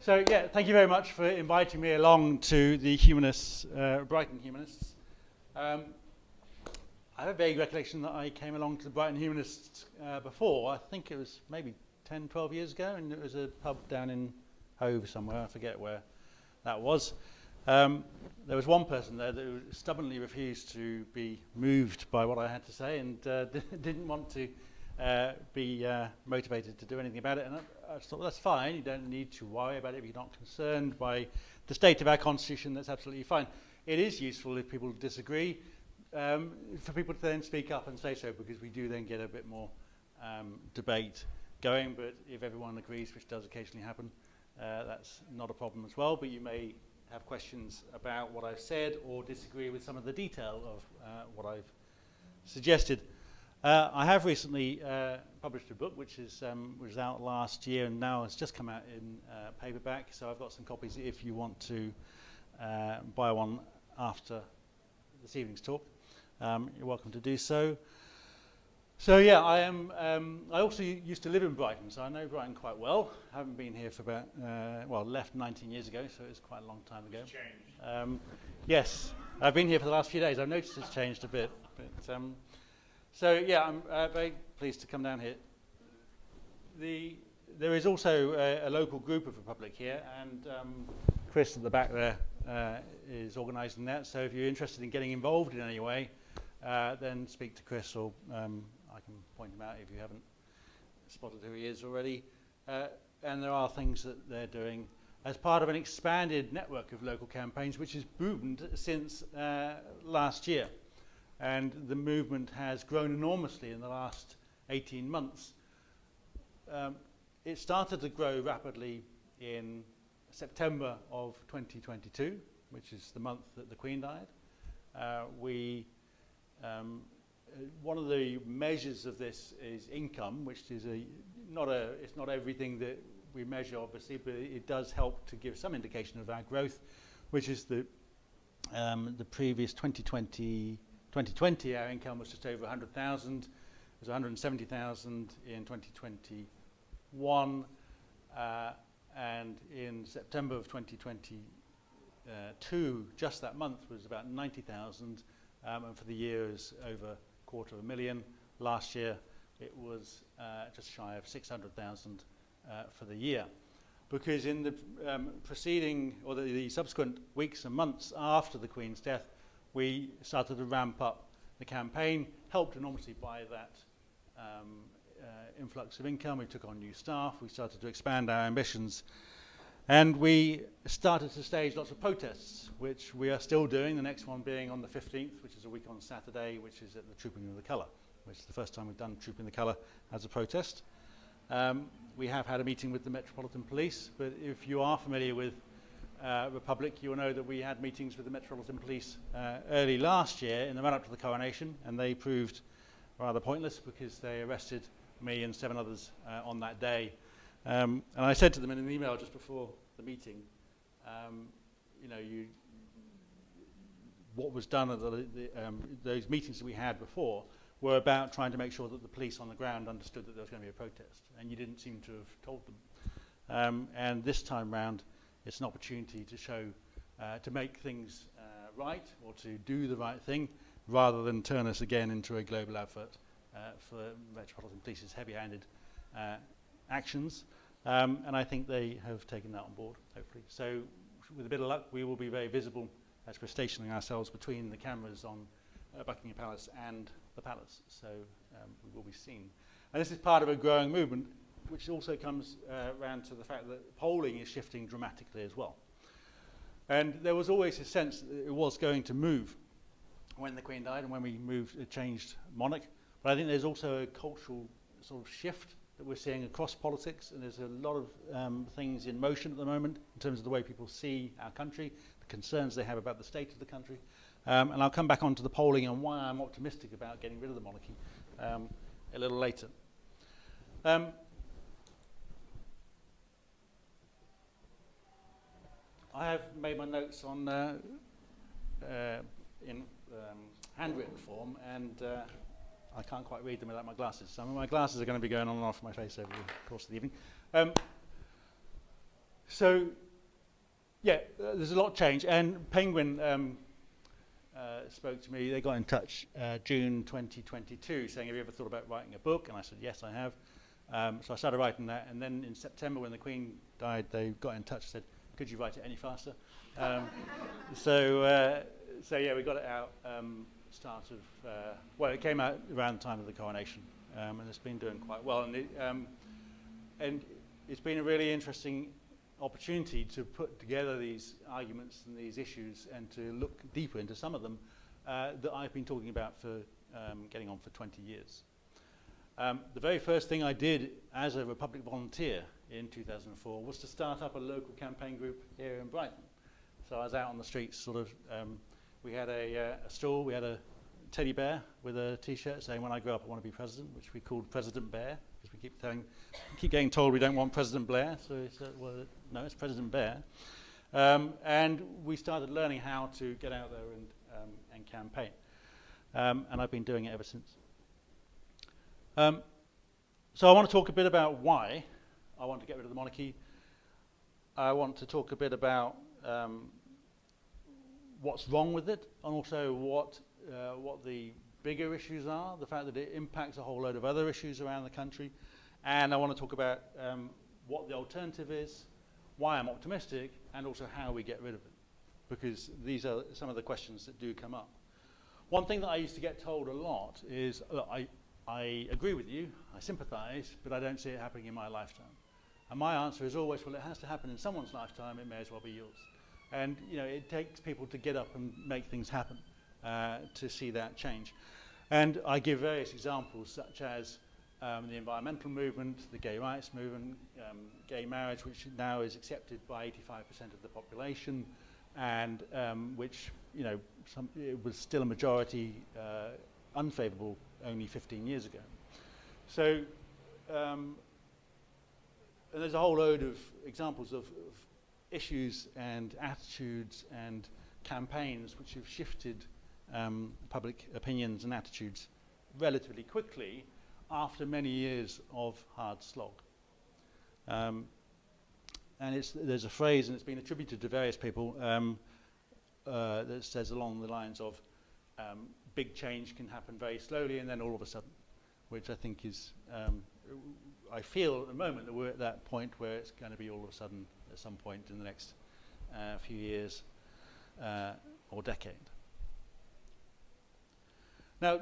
So yeah, thank you very much for inviting me along to the Humanists, Brighton Humanists. I have a vague recollection that I came along to the Brighton Humanists before. I think it was maybe 10, 12 years ago, and it was a pub down in Hove somewhere. I forget where that was. There was one person there that stubbornly refused to be moved by what I had to say and didn't want to be motivated to do anything about it. And I just thought, well, that's fine. You don't need to worry about it if you're not concerned by the state of our constitution. That's absolutely fine. It is useful if people disagree for people to then speak up and say so, because we do then get a bit more debate going. But if everyone agrees, which does occasionally happen, that's not a problem as well. But you may have questions about what I've said or disagree with some of the detail of what I've suggested. I have recently published a book which was out last year and now has just come out in paperback, so I've got some copies if you want to buy one after this evening's talk. You're welcome to do so. So yeah, I also used to live in Brighton, so I know Brighton quite well. I haven't been here for about, left 19 years ago, so it's quite a long time ago. It's changed. Yes, I've been here for the last few days. I've noticed it's changed a bit. But, so yeah, I'm very pleased to come down here. There is also a local group of Republic here, and Chris at the back there is organising that. So if you're interested in getting involved in any way, then speak to Chris, or I can point him out if you haven't spotted who he is already. And there are things that they're doing as part of an expanded network of local campaigns, which has boomed since last year. And the movement has grown enormously in the last 18 months. It started to grow rapidly in September of 2022, which is the month that the Queen died. One of the measures of this is income, which is it's not everything that we measure, obviously, but it does help to give some indication of our growth, which is the previous 2020, our income was just over 100,000. It was 170,000 in 2021, and in September of 2022, just that month was about 90,000, and for the year it was over 250,000. Last year it was just shy of 600,000 for the year. Because in the preceding, or the subsequent weeks and months after the Queen's death, we started to ramp up the campaign, helped enormously by that influx of income. We took on new staff, we started to expand our ambitions, and we started to stage lots of protests, which we are still doing, the next one being on the 15th, which is a week on Saturday, which is at the Trooping of the Colour, which is the first time we've done Trooping the Colour as a protest. We have had a meeting with the Metropolitan Police, but if you are familiar with Republic, you will know that we had meetings with the Metropolitan Police early last year in the run-up to the coronation, and they proved rather pointless because they arrested me and 7 others on that day. And I said to them in an email just before the meeting, what was done at those meetings that we had before were about trying to make sure that the police on the ground understood that there was going to be a protest, and you didn't seem to have told them. And this time round, it's an opportunity to show, to make things right, or to do the right thing, rather than turn us again into a global advert for Metropolitan Police's heavy-handed actions. And I think they have taken that on board, hopefully. So with a bit of luck, we will be very visible as we're stationing ourselves between the cameras on Buckingham Palace and the Palace. So we will be seen. And this is part of a growing movement, which also comes round to the fact that polling is shifting dramatically as well. And there was always a sense that it was going to move when the Queen died and when we changed monarch. But I think there's also a cultural sort of shift that we're seeing across politics, and there's a lot of things in motion at the moment in terms of the way people see our country, the concerns they have about the state of the country. And I'll come back onto the polling and why I'm optimistic about getting rid of the monarchy a little later. I have made my notes on in handwritten form, and I can't quite read them without my glasses. So my glasses are going to be going on and off my face over the course of the evening. So, yeah, there's a lot of change. And Penguin spoke to me. They got in touch June 2022 saying, have you ever thought about writing a book? And I said, yes, I have. So I started writing that. And then in September, when the Queen died, they got in touch and said, could you write it any faster? So yeah, we got it out start of, well, it came out around the time of the coronation. And it's been doing quite well. And it's been a really interesting opportunity to put together these arguments and these issues and to look deeper into some of them that I've been talking about for getting on for 20 years. The very first thing I did as a Republic volunteer in 2004 was to start up a local campaign group here in Brighton. So I was out on the streets, sort of, we had a stall, we had a teddy bear with a t-shirt saying, when I grow up I want to be president, which we called President Bear, because we keep getting told we don't want President Blair, so we said, well, no, it's President Bear. And we started learning how to get out there and campaign. And I've been doing it ever since. So I want to talk a bit about why I want to get rid of the monarchy. I want to talk a bit about what's wrong with it, and also what the bigger issues are, the fact that it impacts a whole load of other issues around the country. And I want to talk about what the alternative is, why I'm optimistic, and also how we get rid of it, because these are some of the questions that do come up. One thing that I used to get told a lot is, look, I agree with you, I sympathise, but I don't see it happening in my lifetime. And my answer is always, well, it has to happen in someone's lifetime, it may as well be yours. And you know, it takes people to get up and make things happen to see that change. And I give various examples, such as the environmental movement, the gay rights movement, gay marriage, which now is accepted by 85% of the population, and which, you know, it was still a majority unfavourable only 15 years ago. So and there's a whole load of examples of issues and attitudes and campaigns which have shifted public opinions and attitudes relatively quickly after many years of hard slog. And there's a phrase, and it's been attributed to various people, that says along the lines of big change can happen very slowly and then all of a sudden, which I think is, I feel at the moment that we're at that point where it's going to be all of a sudden at some point in the next few years or decade. Now,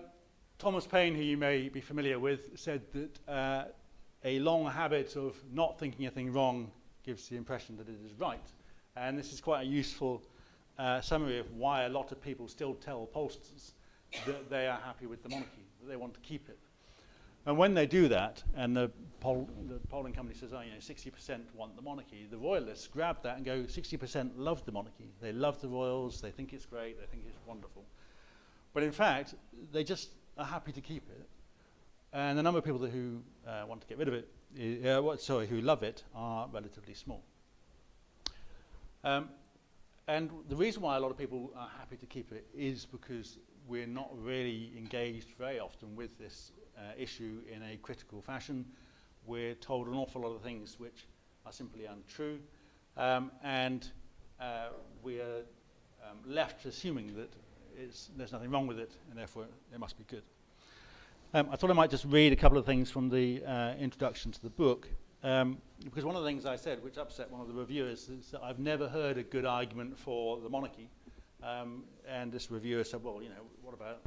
Thomas Paine, who you may be familiar with, said that a long habit of not thinking a thing wrong gives the impression that it is right. And this is quite a useful summary of why a lot of people still tell pollsters that they are happy with the monarchy, that they want to keep it. And when they do that, and the polling company says, oh, you know, 60% want the monarchy, the royalists grab that and go, 60% love the monarchy. They love the royals, they think it's great, they think it's wonderful. But in fact, they just are happy to keep it. And the number of people who want to get rid of it, who love it, are relatively small. And the reason why a lot of people are happy to keep it is because we're not really engaged very often with this issue in a critical fashion. We're told an awful lot of things which are simply untrue, and we are left assuming that there's nothing wrong with it, and therefore it must be good. I thought I might just read a couple of things from the introduction to the book, because one of the things I said, which upset one of the reviewers, is that I've never heard a good argument for the monarchy. And this reviewer said, well, you know, what about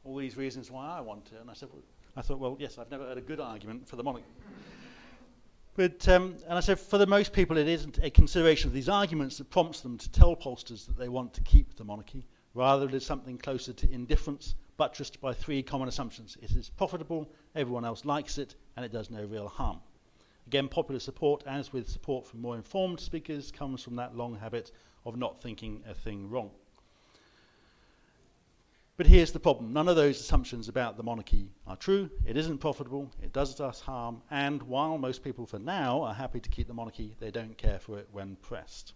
all these reasons why I want it? And I thought, well, yes, I've never heard a good argument for the monarchy. But, and I said, for the most people, it isn't a consideration of these arguments that prompts them to tell pollsters that they want to keep the monarchy. Rather, it is something closer to indifference, buttressed by three common assumptions. It is profitable, everyone else likes it, and it does no real harm. Again, popular support, as with support from more informed speakers, comes from that long habit of not thinking a thing wrong. But here's the problem. None of those assumptions about the monarchy are true. It isn't profitable, it does us harm, and while most people for now are happy to keep the monarchy, they don't care for it when pressed.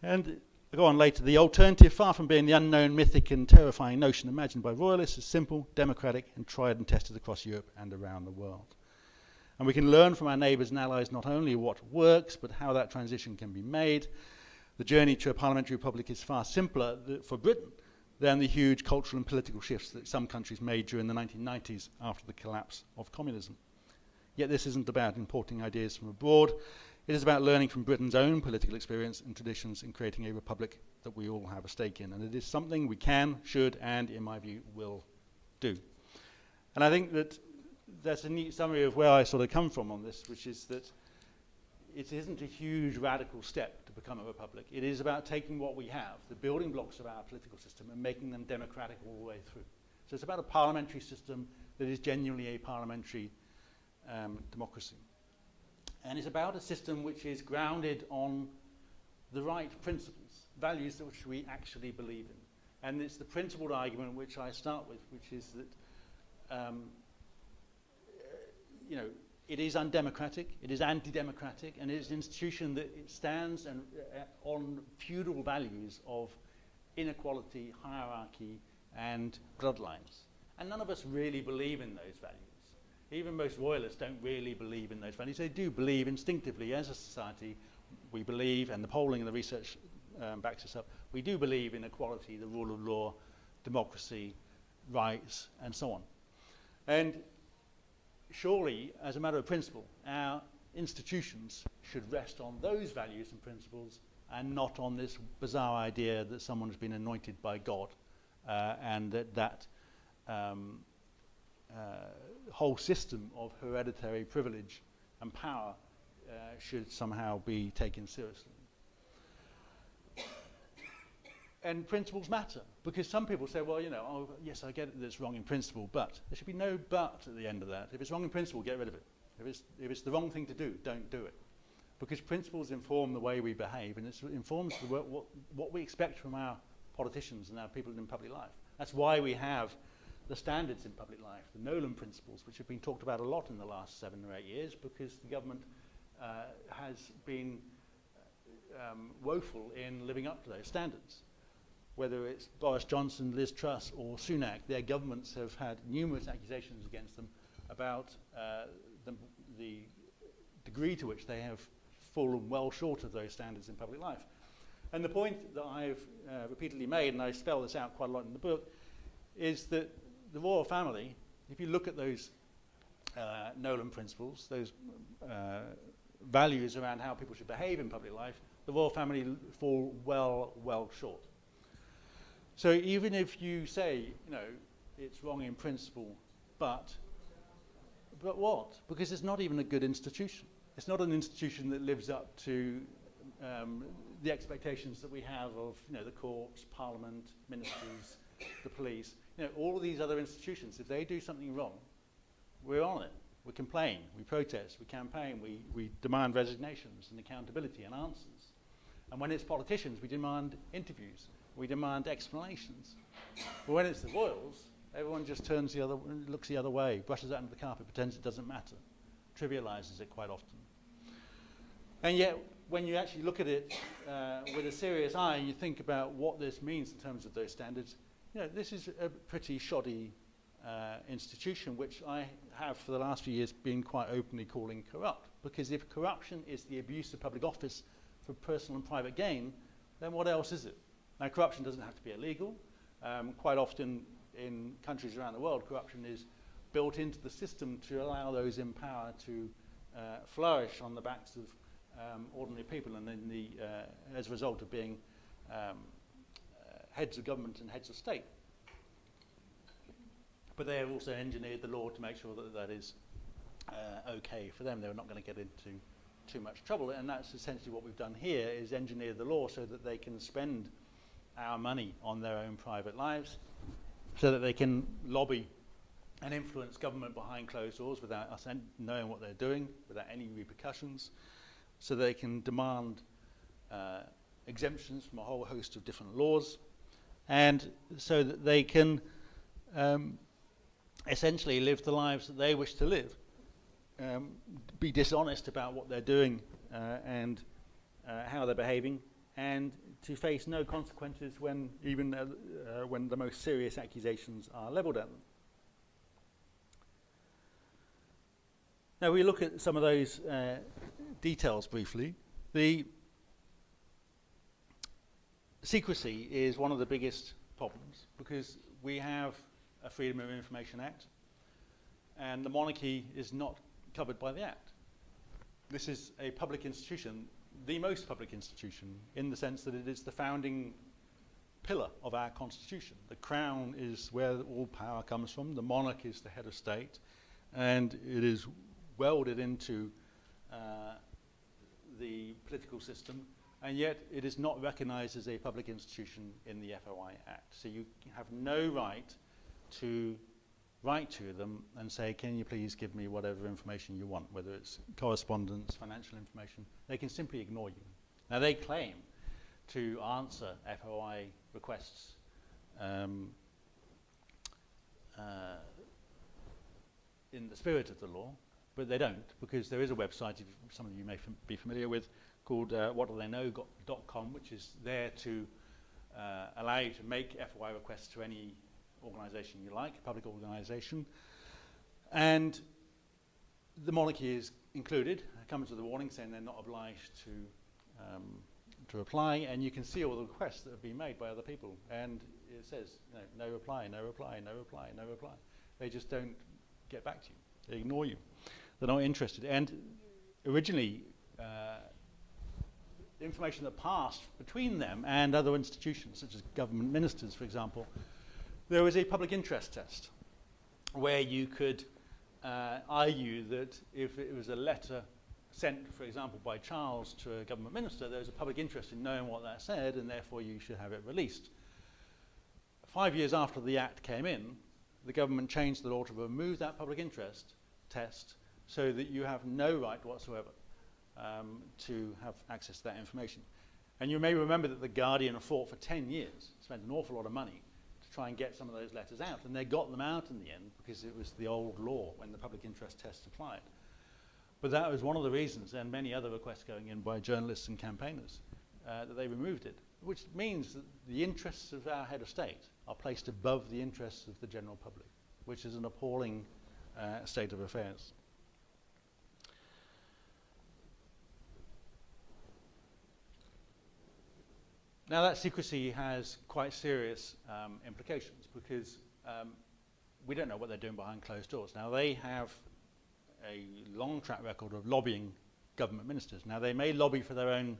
And I go on later. The alternative, far from being the unknown, mythic and terrifying notion imagined by royalists, is simple, democratic, and tried and tested across Europe and around the world. And we can learn from our neighbours and allies not only what works, but how that transition can be made. The journey to a parliamentary republic is far simpler for Britain than the huge cultural and political shifts that some countries made during the 1990s after the collapse of communism. Yet this isn't about importing ideas from abroad. It is about learning from Britain's own political experience and traditions in creating a republic that we all have a stake in. And it is something we can, should, and, in my view, will do. And I think that that's a neat summary of where I sort of come from on this, which is that it isn't a huge radical step to become a republic. It is about taking what we have, the building blocks of our political system, and making them democratic all the way through. So it's about a parliamentary system that is genuinely a parliamentary democracy. And it's about a system which is grounded on the right principles, values which we actually believe in. And it's the principled argument which I start with, which is that it is undemocratic, it is anti-democratic, and it is an institution that it stands on feudal values of inequality, hierarchy, and bloodlines. And none of us really believe in those values. Even most royalists don't really believe in those values. They do believe instinctively as a society, we believe, and the polling and the research backs this up, we do believe in equality, the rule of law, democracy, rights, and so on. And surely, as a matter of principle, our institutions should rest on those values and principles and not on this bizarre idea that someone has been anointed by God and that whole system of hereditary privilege and power should somehow be taken seriously. And principles matter, because some people say, well, oh, yes, I get it that it's wrong in principle, but there should be no but at the end of that. If it's wrong in principle, get rid of it. If it's the wrong thing to do, don't do it. Because principles inform the way we behave, and it informs what we expect from our politicians and our people in public life. That's why we have the standards in public life, the Nolan principles, which have been talked about a lot in the last 7 or 8 years, because the government has been woeful in living up to those standards. Whether it's Boris Johnson, Liz Truss, or Sunak, their governments have had numerous accusations against them about the degree to which they have fallen well short of those standards in public life. And the point that I've repeatedly made, and I spell this out quite a lot in the book, is that the royal family, if you look at those Nolan principles, those values around how people should behave in public life, the royal family fall well short. So even if you say, it's wrong in principle, but what? Because it's not even a good institution. It's not an institution that lives up to the expectations that we have of, the courts, parliament, ministers, the police. All of these other institutions, if they do something wrong, we're on it. We complain, we protest, we campaign, we demand resignations and accountability and answers. And when it's politicians, we demand interviews. We demand explanations. But when it's the royals, everyone just looks the other way, brushes it under the carpet, pretends it doesn't matter, trivializes it quite often. And yet, when you actually look at it with a serious eye and you think about what this means in terms of those standards, this is a pretty shoddy institution, which I have for the last few years been quite openly calling corrupt. Because if corruption is the abuse of public office for personal and private gain, then what else is it? Now, corruption doesn't have to be illegal. Quite often in countries around the world, corruption is built into the system to allow those in power to flourish on the backs of ordinary people, and then as a result of being heads of government and heads of state. But they have also engineered the law to make sure that that is okay for them. They're not going to get into too much trouble, and that's essentially what we've done here, is engineer the law so that they can spend our money on their own private lives, so that they can lobby and influence government behind closed doors without us knowing what they're doing, without any repercussions, so they can demand exemptions from a whole host of different laws, and so that they can essentially live the lives that they wish to live, be dishonest about what they're doing and how they're behaving, and to face no consequences when the most serious accusations are levelled at them. Now we look at some of those details briefly. The secrecy is one of the biggest problems because we have a Freedom of Information Act and the monarchy is not covered by the Act. This is a public institution, the most public institution, in the sense that it is the founding pillar of our constitution. The crown is where all power comes from, the monarch is the head of state, and it is welded into the political system, and yet it is not recognized as a public institution in the FOI Act. So you have no right to write to them and say, can you please give me whatever information you want, whether it's correspondence, financial information. They can simply ignore you. Now they claim to answer FOI requests in the spirit of the law, but they don't, because there is a website, if some of you may be familiar with, called whatdotheknow.com, which is there to allow you to make FOI requests to any organisation you like, a public organisation. And the monarchy is included. It comes with a warning saying they're not obliged to reply, and you can see all the requests that have been made by other people. And it says, no reply, no reply, no reply, no reply. They just don't get back to you. They ignore you. They're not interested. And originally, information that passed between them and other institutions, such as government ministers, for example, there was a public interest test where you could argue that if it was a letter sent, for example, by Charles to a government minister, there was a public interest in knowing what that said, and therefore you should have it released. 5 years after the Act came in, the government changed the law to remove that public interest test so that you have no right whatsoever to have access to that information. And you may remember that The Guardian fought for 10 years, spent an awful lot of money to try and get some of those letters out, and they got them out in the end because it was the old law when the public interest test applied. But that was one of the reasons, and many other requests going in by journalists and campaigners, that they removed it, which means that the interests of our head of state are placed above the interests of the general public, which is an appalling state of affairs. Now that secrecy has quite serious implications because we don't know what they're doing behind closed doors. Now they have a long track record of lobbying government ministers. Now they may lobby for their own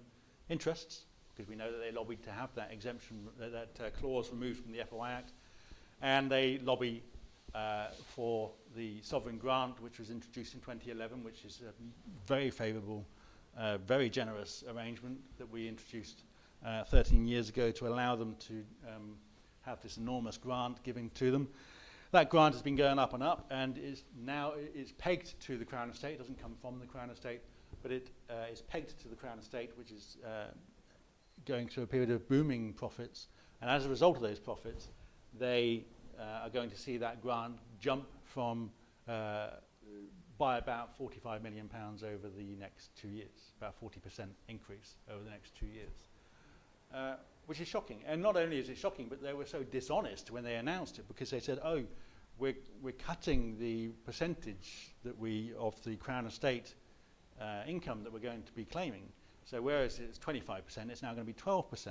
interests, because we know that they lobbied to have that exemption, that clause removed from the FOI Act, and they lobby for the sovereign grant, which was introduced in 2011, which is a very favourable, very generous arrangement that we introduced 13 years ago to allow them to have this enormous grant given to them. That grant has been going up and up, and is now it's pegged to the Crown Estate. It doesn't come from the Crown Estate, but it is pegged to the Crown Estate, which is going through a period of booming profits. And as a result of those profits, they are going to see that grant jump from by about £45 million over the next 2 years, about 40% increase over the next 2 years. Which is shocking. And not only is it shocking, but they were so dishonest when they announced it, because they said, oh, we're cutting the percentage that of the Crown Estate income that we're going to be claiming. So whereas it's 25%, it's now going to be 12%.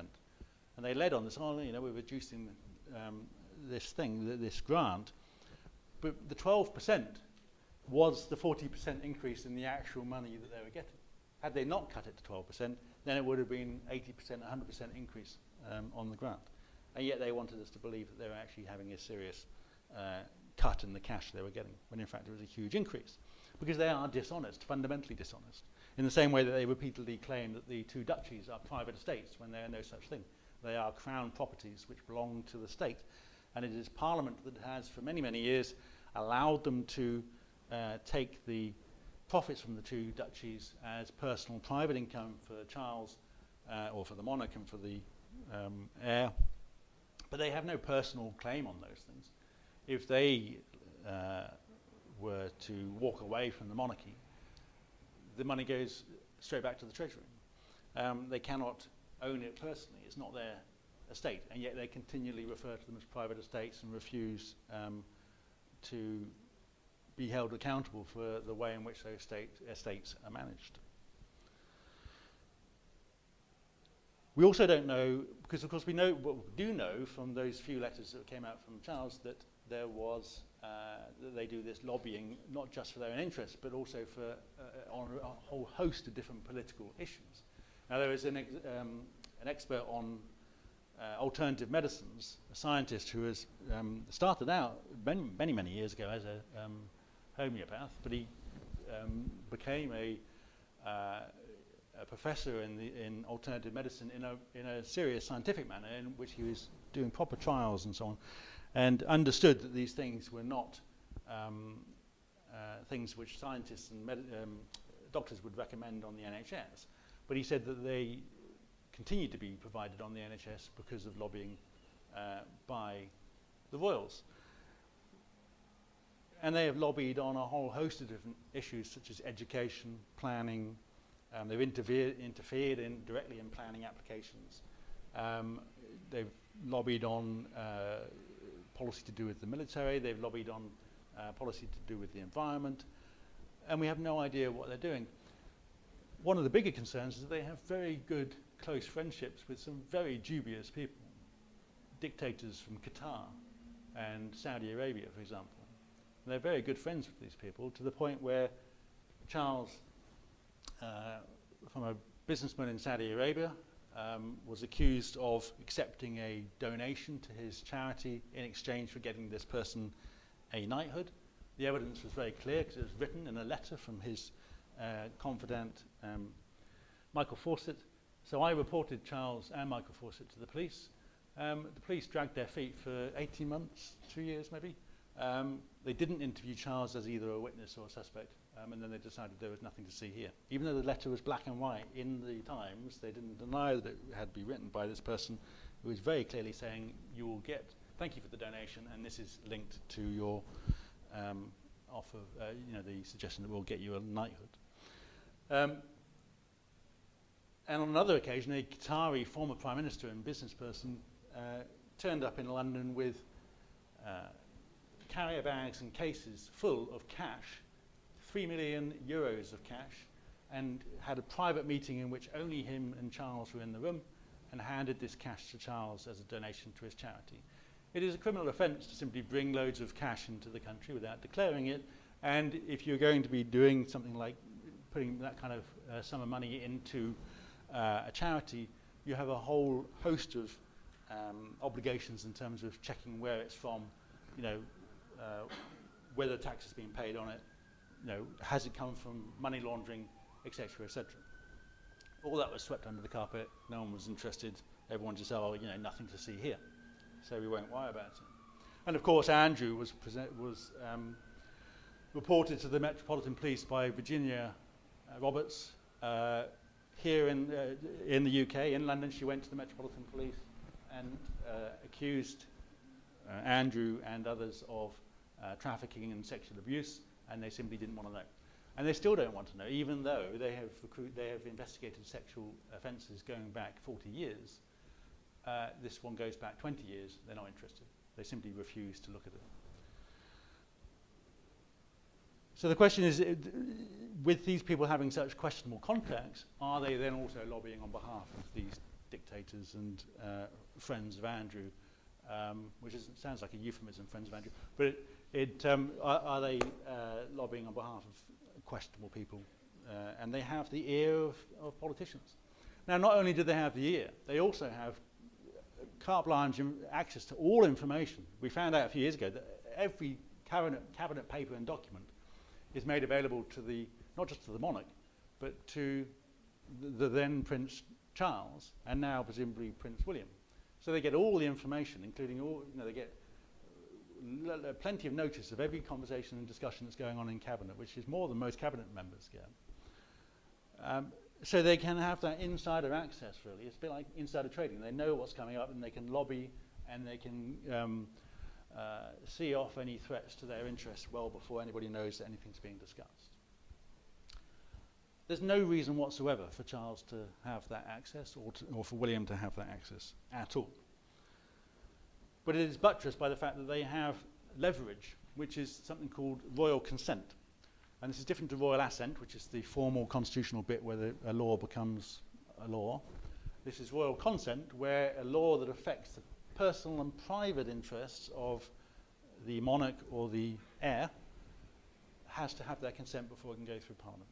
And they led on this, we're reducing this grant. But the 12% was the 40% increase in the actual money that they were getting. Had they not cut it to 12%, then it would have been 80%, 100% increase on the grant. And yet they wanted us to believe that they were actually having a serious cut in the cash they were getting, when in fact it was a huge increase. Because they are dishonest, fundamentally dishonest, in the same way that they repeatedly claim that the two duchies are private estates when they are no such thing. They are crown properties which belong to the state. And it is Parliament that has, for many, many years, allowed them to take the profits from the two duchies as personal private income for Charles or for the monarch and for the heir, but they have no personal claim on those things. If they were to walk away from the monarchy, the money goes straight back to the treasury. They cannot own it personally. It's not their estate, and yet they continually refer to them as private estates and refuse to be held accountable for the way in which those estates are managed. We also don't know, because of course we know, what we do know from those few letters that came out from Charles, that there was, that they do this lobbying, not just for their own interests, but also for on a whole host of different political issues. Now there is an expert on alternative medicines, a scientist who has started out many years ago as a homeopath, but he became a professor in alternative medicine in a serious scientific manner, in which he was doing proper trials and so on, and understood that these things were not things which scientists and doctors would recommend on the NHS. But he said that they continue to be provided on the NHS because of lobbying by the royals. And they have lobbied on a whole host of different issues, such as education, planning. They've interfered directly in planning applications. They've lobbied on policy to do with the military. They've lobbied on policy to do with the environment. And we have no idea what they're doing. One of the bigger concerns is that they have very good, close friendships with some very dubious people. Dictators from Qatar and Saudi Arabia, for example. And they're very good friends with these people, to the point where Charles, from a businessman in Saudi Arabia, was accused of accepting a donation to his charity in exchange for getting this person a knighthood. The evidence was very clear because it was written in a letter from his confidant, Michael Fawcett. So I reported Charles and Michael Fawcett to the police. The police dragged their feet for 18 months, 2 years maybe. They didn't interview Charles as either a witness or a suspect, and then they decided there was nothing to see here. Even though the letter was black and white in the Times, they didn't deny that it had been written by this person who was very clearly saying, you will get, thank you for the donation, and this is linked to your offer, the suggestion that we'll get you a knighthood. And on another occasion, a Qatari former prime minister and business person turned up in London with carrier bags and cases full of cash, 3 million euros of cash, and had a private meeting in which only him and Charles were in the room, and handed this cash to Charles as a donation to his charity. It is a criminal offence to simply bring loads of cash into the country without declaring it, and if you're going to be doing something like putting that kind of sum of money into a charity, you have a whole host of obligations in terms of checking where it's from, whether tax has been paid on it, has it come from money laundering, etc., etc. All that was swept under the carpet. No one was interested. Everyone just said, "Oh, nothing to see here," so we won't worry about it. And of course, Andrew was reported to the Metropolitan Police by Virginia Roberts. Here in the UK, in London, she went to the Metropolitan Police and accused Andrew and others of trafficking and sexual abuse, and they simply didn't want to know. And they still don't want to know, even though they have investigated sexual offences going back 40 years. This one goes back 20 years. They're not interested. They simply refuse to look at it. So the question is, with these people having such questionable contacts, are they then also lobbying on behalf of these dictators and friends of Andrew, which sounds like a euphemism, friends of Andrew, but are they lobbying on behalf of questionable people? And they have the ear of politicians. Now, not only do they have the ear, they also have carte blanche access to all information. We found out a few years ago that every cabinet paper and document is made available to not just to the monarch, but to the then Prince Charles, and now presumably Prince William. So they get all the information, including all, they get plenty of notice of every conversation and discussion that's going on in cabinet, which is more than most cabinet members get. So they can have that insider access, really. It's a bit like insider trading. They know what's coming up, and they can lobby, and they can see off any threats to their interests well before anybody knows that anything's being discussed. There's no reason whatsoever for Charles to have that access, or for William to have that access at all. But it is buttressed by the fact that they have leverage which is something called royal consent. And this is different to royal assent, which is the formal constitutional bit where a law becomes a law. This is royal consent, where a law that affects the personal and private interests of the monarch or the heir has to have their consent before it can go through Parliament,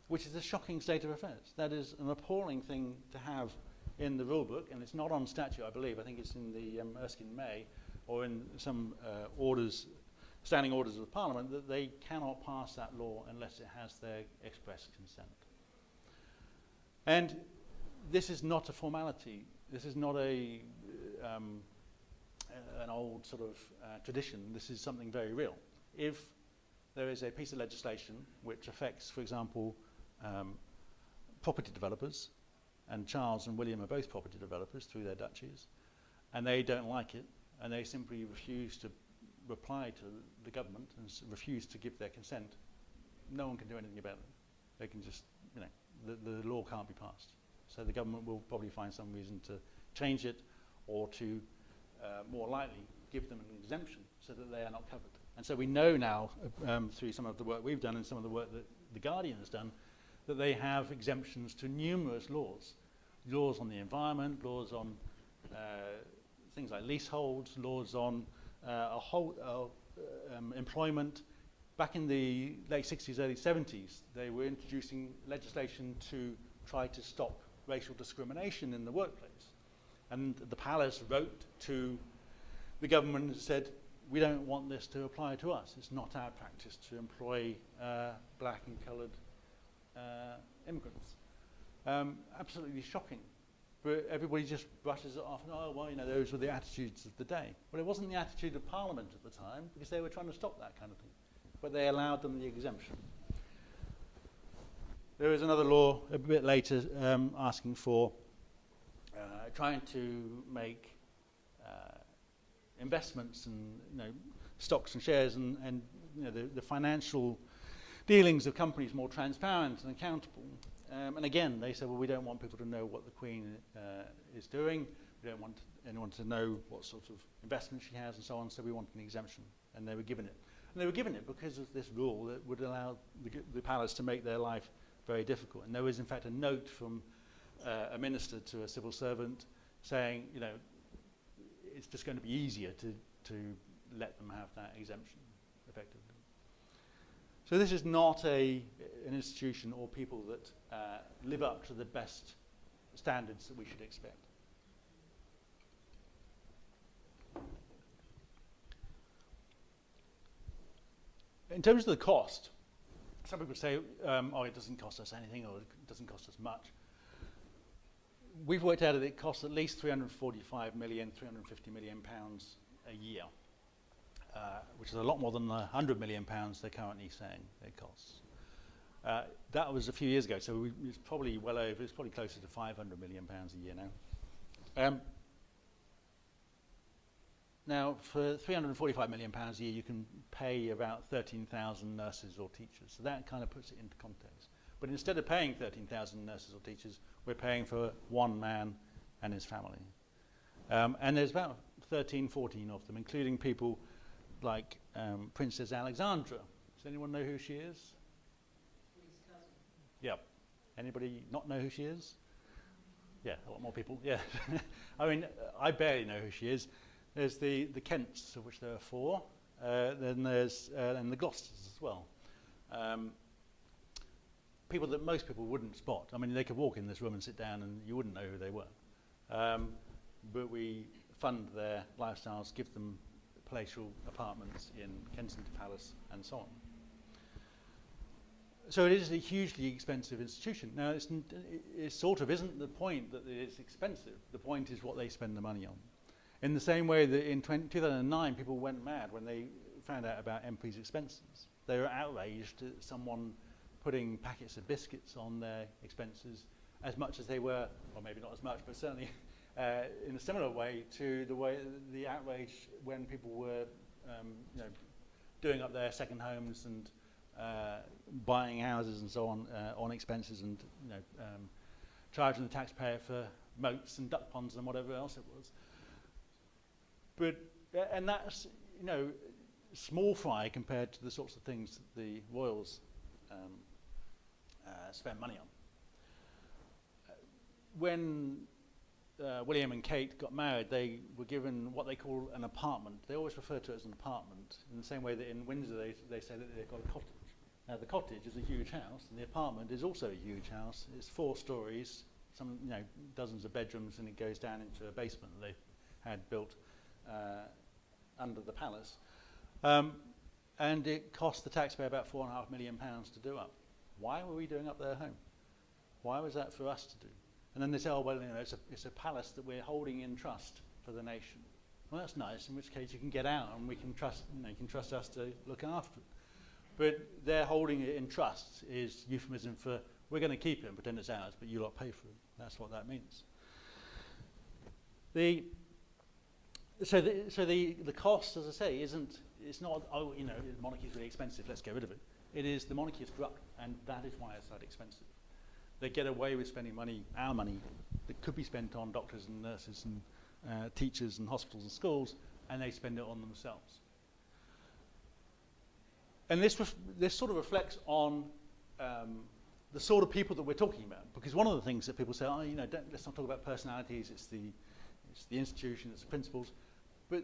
which is a shocking state of affairs. That is an appalling thing to have in the rule book, and it's not on statute, I believe. I think it's in the Erskine May, or in some standing orders of the Parliament, that they cannot pass that law unless it has their express consent. And this is not a formality. This is not an old sort of tradition. This is something very real. If there is a piece of legislation which affects, for example, property developers, and Charles and William are both property developers through their duchies, and they don't like it, and they simply refuse to reply to the government and refuse to give their consent, no one can do anything about it. They can just, the law can't be passed. So the government will probably find some reason to change it, or to more likely give them an exemption so that they are not covered. And so we know now, through some of the work we've done and some of the work that The Guardian has done, that they have exemptions to numerous laws. Laws on the environment, laws on things like leaseholds, laws on employment. Back in the late 60s, early 70s, they were introducing legislation to try to stop racial discrimination in the workplace. And the palace wrote to the government and said, we don't want this to apply to us. It's not our practice to employ black and coloured immigrants. Absolutely shocking. But everybody just brushes it off and, oh, well, those were the attitudes of the day. Well, it wasn't the attitude of Parliament at the time, because they were trying to stop that kind of thing. But they allowed them the exemption. There was another law a bit later asking for trying to make investments and stocks and shares and the financial dealings of companies more transparent and accountable. And again, they said, well, we don't want people to know what the Queen is doing. We don't want anyone to know what sort of investment she has and so on, so we want an exemption. And they were given it. And they were given it because of this rule that would allow the palace to make their life very difficult. And there was, in fact, a note from a minister to a civil servant saying, it's just going to be easier to let them have that exemption, effectively. So this is not an institution or people that live up to the best standards that we should expect. In terms of the cost, some people say, it doesn't cost us anything, or it doesn't cost us much. We've worked out that it costs at least 345 million, 350 million pounds a year, which is a lot more than the 100 million pounds they're currently saying it costs. That was a few years ago, so it's probably well over, it's probably closer to 500 million pounds a year now. Now, for 345 million pounds a year, you can pay about 13,000 nurses or teachers. So that kind of puts it into context. But instead of paying 13,000 nurses or teachers, we're paying for one man and his family. And there's about 13, 14 of them, including people like Princess Alexandra. Does anyone know who she is? His cousin. Yeah. Anybody not know who she is? Yeah, a lot more people. Yeah. I mean, I barely know who she is. There's the Kents, of which there are 4. Then there's and the Gloucesters as well. People that most people wouldn't spot. I mean, they could walk in this room and sit down and you wouldn't know who they were. But we fund their lifestyles, give them palatial apartments in Kensington Palace and so on. So it is a hugely expensive institution. Now, it sort of isn't the point that it's expensive. The point is what they spend the money on. In the same way that in 2009, people went mad when they found out about MPs' expenses. They were outraged at someone putting packets of biscuits on their expenses as much as they were, or maybe not as much, but certainly in a similar way to the outrage when people were doing up their second homes and buying houses and so on expenses, and charging the taxpayer for moats and duck ponds and whatever else it was. But and that's small fry compared to the sorts of things that the royals spend money on. When William and Kate got married, they were given what they call an apartment. They always refer to it as an apartment, in the same way that in Windsor they say that they've got a cottage. Now the cottage is a huge house, and the apartment is also a huge house. It's 4 stories, some dozens of bedrooms, and it goes down into a basement that they had built under the palace. And it cost the taxpayer about £4.5 million to do up. Why were we doing up their home? Why was that for us to do? And then they say, oh, well, it's a palace that we're holding in trust for the nation. Well, that's nice, in which case you can get out and we can trust, you can trust us to look after it. But their holding it in trust is euphemism for, we're going to keep it and pretend it's ours, but you lot pay for it. That's what that means. So the cost, as I say, it's not, oh, the monarchy is really expensive, let's get rid of it. It is, the monarchy is corrupt, and that is why it's that expensive. They get away with spending money, our money, that could be spent on doctors and nurses and teachers and hospitals and schools, and they spend it on themselves. And this sort of reflects on the sort of people that we're talking about, because one of the things that people say, oh, let's not talk about personalities, it's the institution, it's the principles, but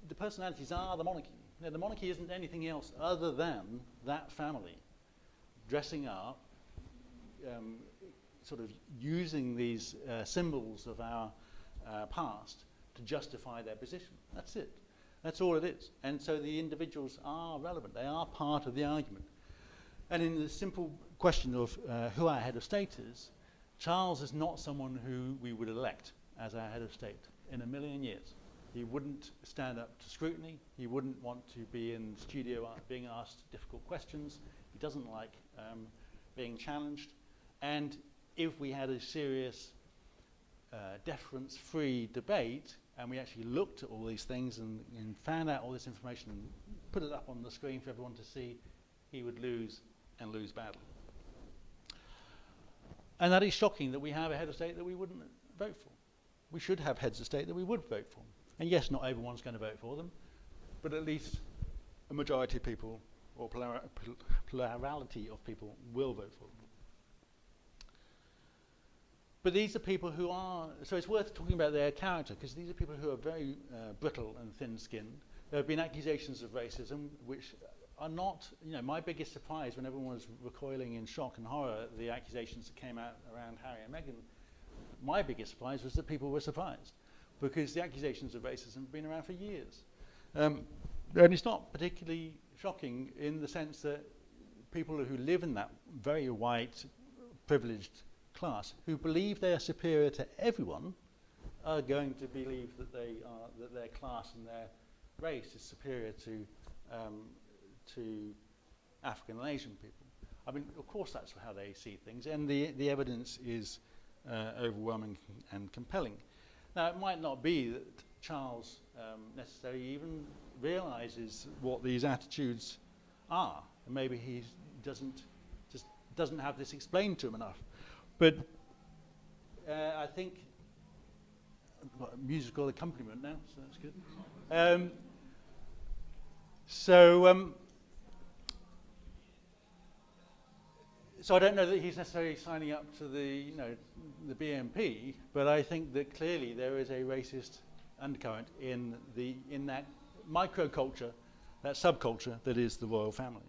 the personalities are the monarchy. The monarchy isn't anything else other than that family dressing up, sort of using these symbols of our past to justify their position. That's it. That's all it is. And so the individuals are relevant. They are part of the argument. And in the simple question of who our head of state is, Charles is not someone who we would elect as our head of state in a million years. He wouldn't stand up to scrutiny. He wouldn't want to be in the studio being asked difficult questions. He doesn't like being challenged. And if we had a serious deference-free debate, and we actually looked at all these things and found out all this information and put it up on the screen for everyone to see, he would lose and lose badly. And that is shocking that we have a head of state that we wouldn't vote for. We should have heads of state that we would vote for. And yes, not everyone's going to vote for them, but at least a majority of people, or plurality of people, will vote for them. But these are people who are, so it's worth talking about their character, because these are people who are very brittle and thin-skinned. There have been accusations of racism, which are not, my biggest surprise when everyone was recoiling in shock and horror at the accusations that came out around Harry and Meghan. My biggest surprise was that people were surprised, because the accusations of racism have been around for years. And it's not particularly shocking in the sense that people who live in that very white, privileged class, who believe they are superior to everyone, are going to believe that that their class and their race is superior to African and Asian people. I mean, of course, that's how they see things, and the evidence is overwhelming and compelling. Now, it might not be that Charles necessarily even realizes what these attitudes are, and maybe he doesn't have this explained to him enough. But I think I've got a musical accompaniment now, so that's good. So I don't know that he's necessarily signing up to the BNP, but I think that clearly there is a racist undercurrent in that microculture, that subculture that is the royal family.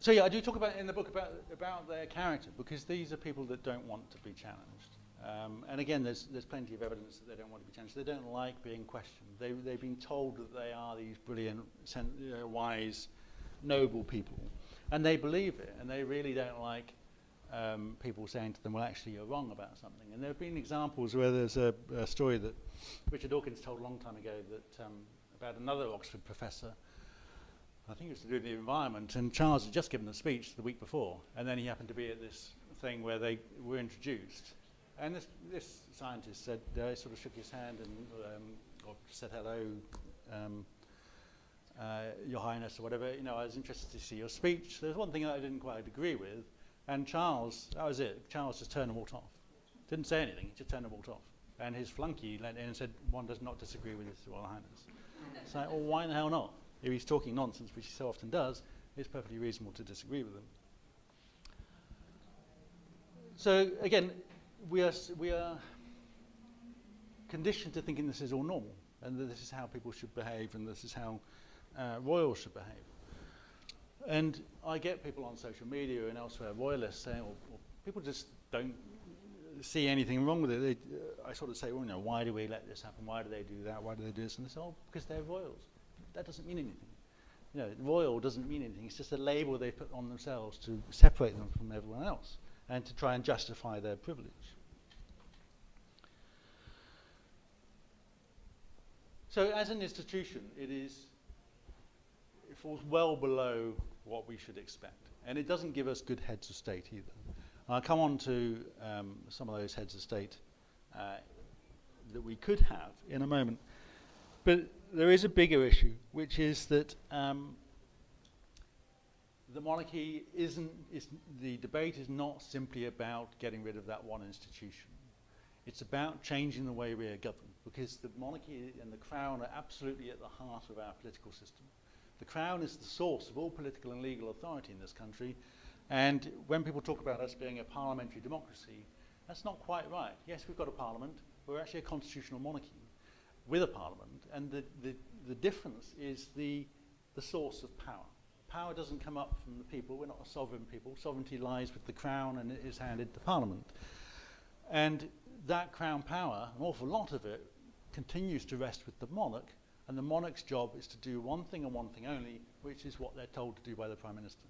So yeah, I do talk about in the book about their character, because these are people that don't want to be challenged. And again, there's plenty of evidence that they don't want to be challenged. They don't like being questioned. They've been told that they are these brilliant, wise, noble people, and they believe it. And they really don't like people saying to them, "Well, actually, you're wrong about something." And there have been examples where there's a story that Richard Dawkins told a long time ago that about another Oxford professor. I think it was to do with the environment, and Charles had just given a speech the week before, and then he happened to be at this thing where they were introduced. And this scientist said, sort of shook his hand and or said hello, Your Highness, or whatever. I was interested to see your speech. There's one thing that I didn't quite agree with, and Charles, that was it. Charles just turned and walked off. Didn't say anything, he just turned and walked off. And his flunky leant in and said, "One does not disagree with His Royal Highness." It's like, well, why the hell not? if he's talking nonsense, which he so often does, it's perfectly reasonable to disagree with him. So again, we are conditioned to thinking this is all normal, and that this is how people should behave, and this is how royals should behave. And I get people on social media and elsewhere, royalists, saying, well, people just don't see anything wrong with it. I sort of say, well, why do we let this happen? Why do they do that? Why do they do this? And they say, oh, because they're royals. That doesn't mean anything. Royal doesn't mean anything. It's just a label they put on themselves to separate them from everyone else and to try and justify their privilege. So as an institution, it falls well below what we should expect. And it doesn't give us good heads of state either. I'll come on to some of those heads of state that we could have in a moment. But there is a bigger issue, which is that the monarchy the debate is not simply about getting rid of that one institution. It's about changing the way we are governed, because the monarchy and the crown are absolutely at the heart of our political system. The crown is the source of all political and legal authority in this country, and when people talk about us being a parliamentary democracy, that's not quite right. Yes, we've got a parliament, but we're actually a constitutional monarchy with a parliament, and the difference is the source of power. Power doesn't come up from the people. We're not a sovereign people. Sovereignty lies with the crown, and it is handed to parliament. And that crown power, an awful lot of it, continues to rest with the monarch, and the monarch's job is to do one thing and one thing only, which is what they're told to do by the Prime Minister.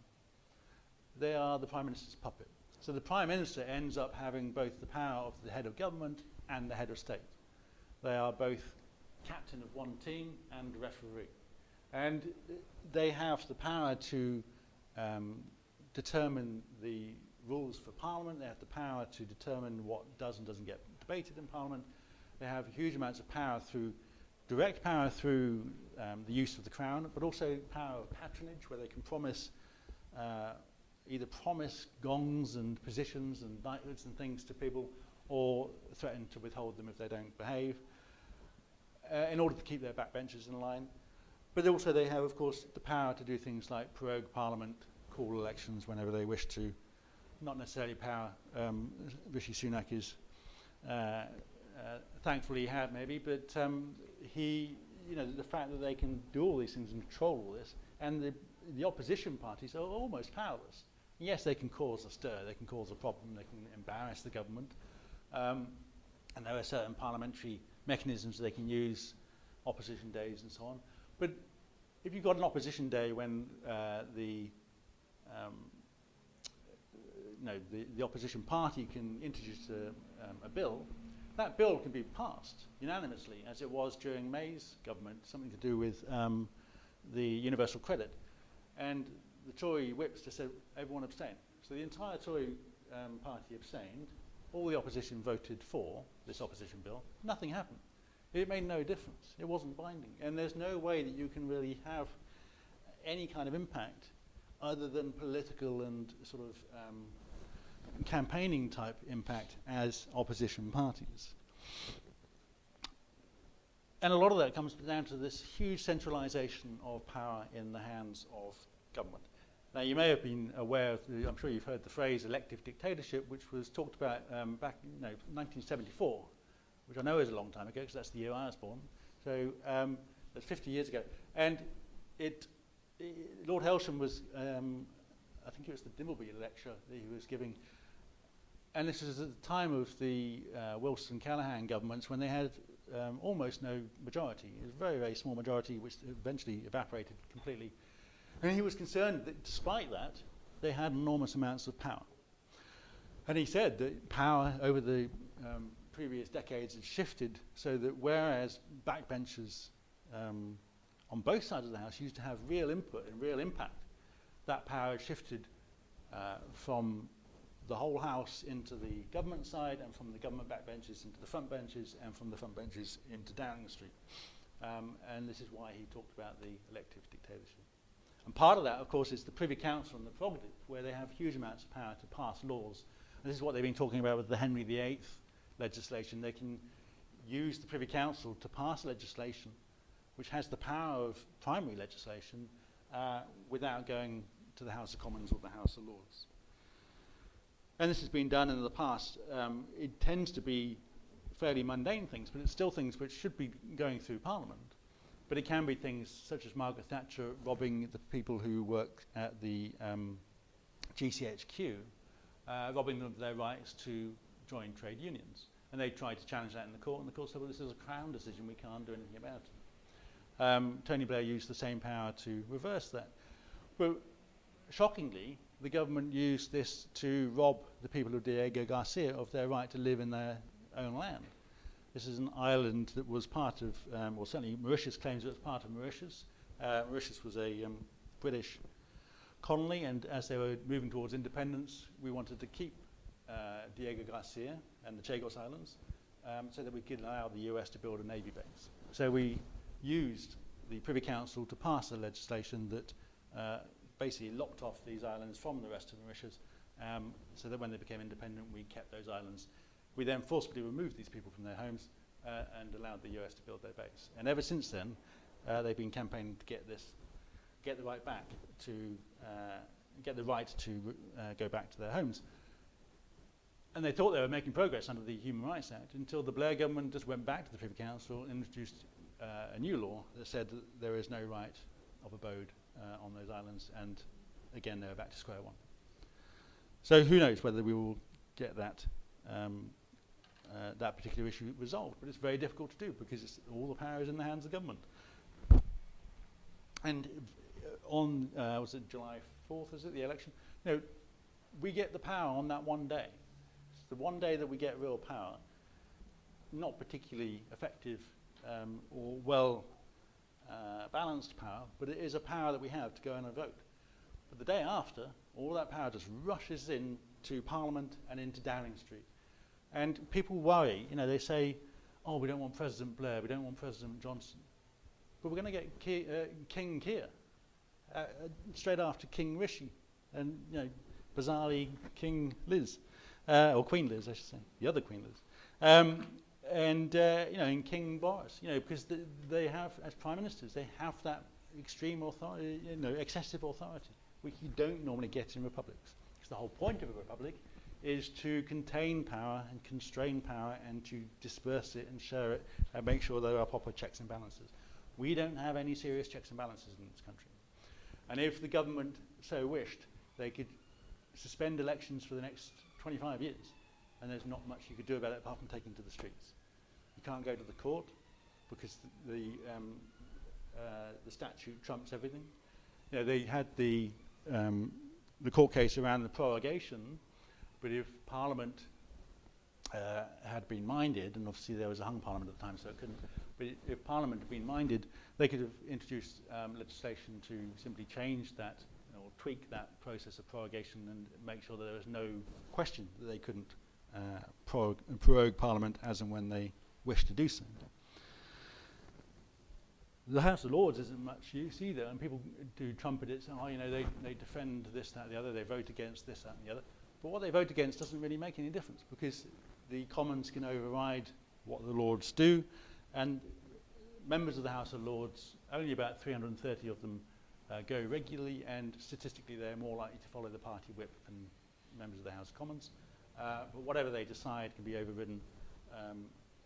They are the Prime Minister's puppet. So the Prime Minister ends up having both the power of the head of government and the head of state. They are both captain of one team and referee. And they have the power to determine the rules for Parliament. They have the power to determine what does and doesn't get debated in Parliament. They have huge amounts of power direct power through the use of the crown, but also power of patronage, where they can either promise gongs and positions and knighthoods and things to people, or threaten to withhold them if they don't behave, in order to keep their backbenchers in line. But also they have, of course, the power to do things like prorogue Parliament, call elections whenever they wish to. Not necessarily power Rishi Sunak is thankfully had maybe, but the fact that they can do all these things and control all this, and the opposition parties are almost powerless. Yes, they can cause a stir, they can cause a problem, they can embarrass the government, and there are certain parliamentary mechanisms they can use, opposition days and so on. But if you've got an opposition day when the opposition party can introduce a bill, that bill can be passed unanimously, as it was during May's government, something to do with the universal credit. And the Tory whips just said, everyone abstain. So the entire Tory party abstained. All the opposition voted for this opposition bill. Nothing happened. It made no difference. It wasn't binding. And there's no way that you can really have any kind of impact other than political and sort of campaigning type impact as opposition parties. And a lot of that comes down to this huge centralization of power in the hands of government. Now, you may have been aware of, I'm sure you've heard the phrase elective dictatorship, which was talked about back in 1974, which I know is a long time ago, because that's the year I was born. So that's 50 years ago. And Lord Hailsham was, I think it was the Dimbleby lecture that he was giving, and this was at the time of the Wilson-Callaghan governments, when they had almost no majority. It was a very, very small majority, which eventually evaporated completely. And he was concerned that despite that, they had enormous amounts of power. And he said that power over the previous decades had shifted so that whereas backbenchers on both sides of the House used to have real input and real impact, that power had shifted from the whole House into the government side, and from the government backbenches into the front benches, and from the front benches into Downing Street. And this is why he talked about the elective dictatorship. And part of that, of course, is the Privy Council and the prerogative, where they have huge amounts of power to pass laws. And this is what they've been talking about with the Henry VIII legislation. They can use the Privy Council to pass legislation which has the power of primary legislation without going to the House of Commons or the House of Lords. And this has been done in the past. It tends to be fairly mundane things, but it's still things which should be going through Parliament. But it can be things such as Margaret Thatcher robbing the people who work at the GCHQ, robbing them of their rights to join trade unions. And they tried to challenge that in the court, and the court said, well, this is a Crown decision, we can't do anything about it. Tony Blair used the same power to reverse that. But shockingly, the government used this to rob the people of Diego Garcia of their right to live in their own land. This is an island that was part of, well, certainly Mauritius claims it was part of Mauritius. Mauritius was a British colony, and as they were moving towards independence, we wanted to keep Diego Garcia and the Chagos Islands so that we could allow the US to build a Navy base. So we used the Privy Council to pass a legislation that basically locked off these islands from the rest of Mauritius, so that when they became independent, we kept those islands. We then forcibly removed these people from their homes and allowed the US to build their base. And ever since then, they've been campaigning to get the right back to go back to their homes. And they thought they were making progress under the Human Rights Act until the Blair government just went back to the Privy Council and introduced a new law that said that there is no right of abode on those islands, and again they were back to square one. So who knows whether we will get that that particular issue resolved, but it's very difficult to do because all the power is in the hands of government. And on was it July 4th? Is it the election? No, we get the power on that one day. It's the one day that we get real power. Not particularly effective or well balanced power, but it is a power that we have to go in and vote. But the day after, all that power just rushes into Parliament and into Downing Street. And people worry, you know, they say, oh, we don't want President Blair, we don't want President Johnson. But we're going to get King Keir straight after King Rishi, and, you know, bizarrely King Liz, or Queen Liz, I should say, the other Queen Liz. And you know, and King Boris, you know, because they have, as prime ministers, they have that extreme authority, you know, excessive authority, which you don't normally get in republics. Because the whole point of a republic is to contain power and constrain power and to disperse it and share it and make sure there are proper checks and balances. We don't have any serious checks and balances in this country. And if the government so wished, they could suspend elections for the next 25 years. And there's not much you could do about it apart from taking to the streets. You can't go to the court because the statute trumps everything. You know, they had the court case around the prorogation, but if Parliament had been minded, and obviously there was a hung Parliament at the time, so it couldn't. But if Parliament had been minded, they could have introduced legislation to simply change that, or tweak that process of prorogation and make sure that there was no question that they couldn't prorogue Parliament as and when they wish to do so. The House of Lords isn't much use either, and people do trumpet it, saying, oh, you know, they defend this, that, and the other, they vote against this, that, and the other. But what they vote against doesn't really make any difference because the Commons can override what the Lords do, and members of the House of Lords, only about 330 of them go regularly, and statistically they're more likely to follow the party whip than members of the House of Commons. But whatever they decide can be overridden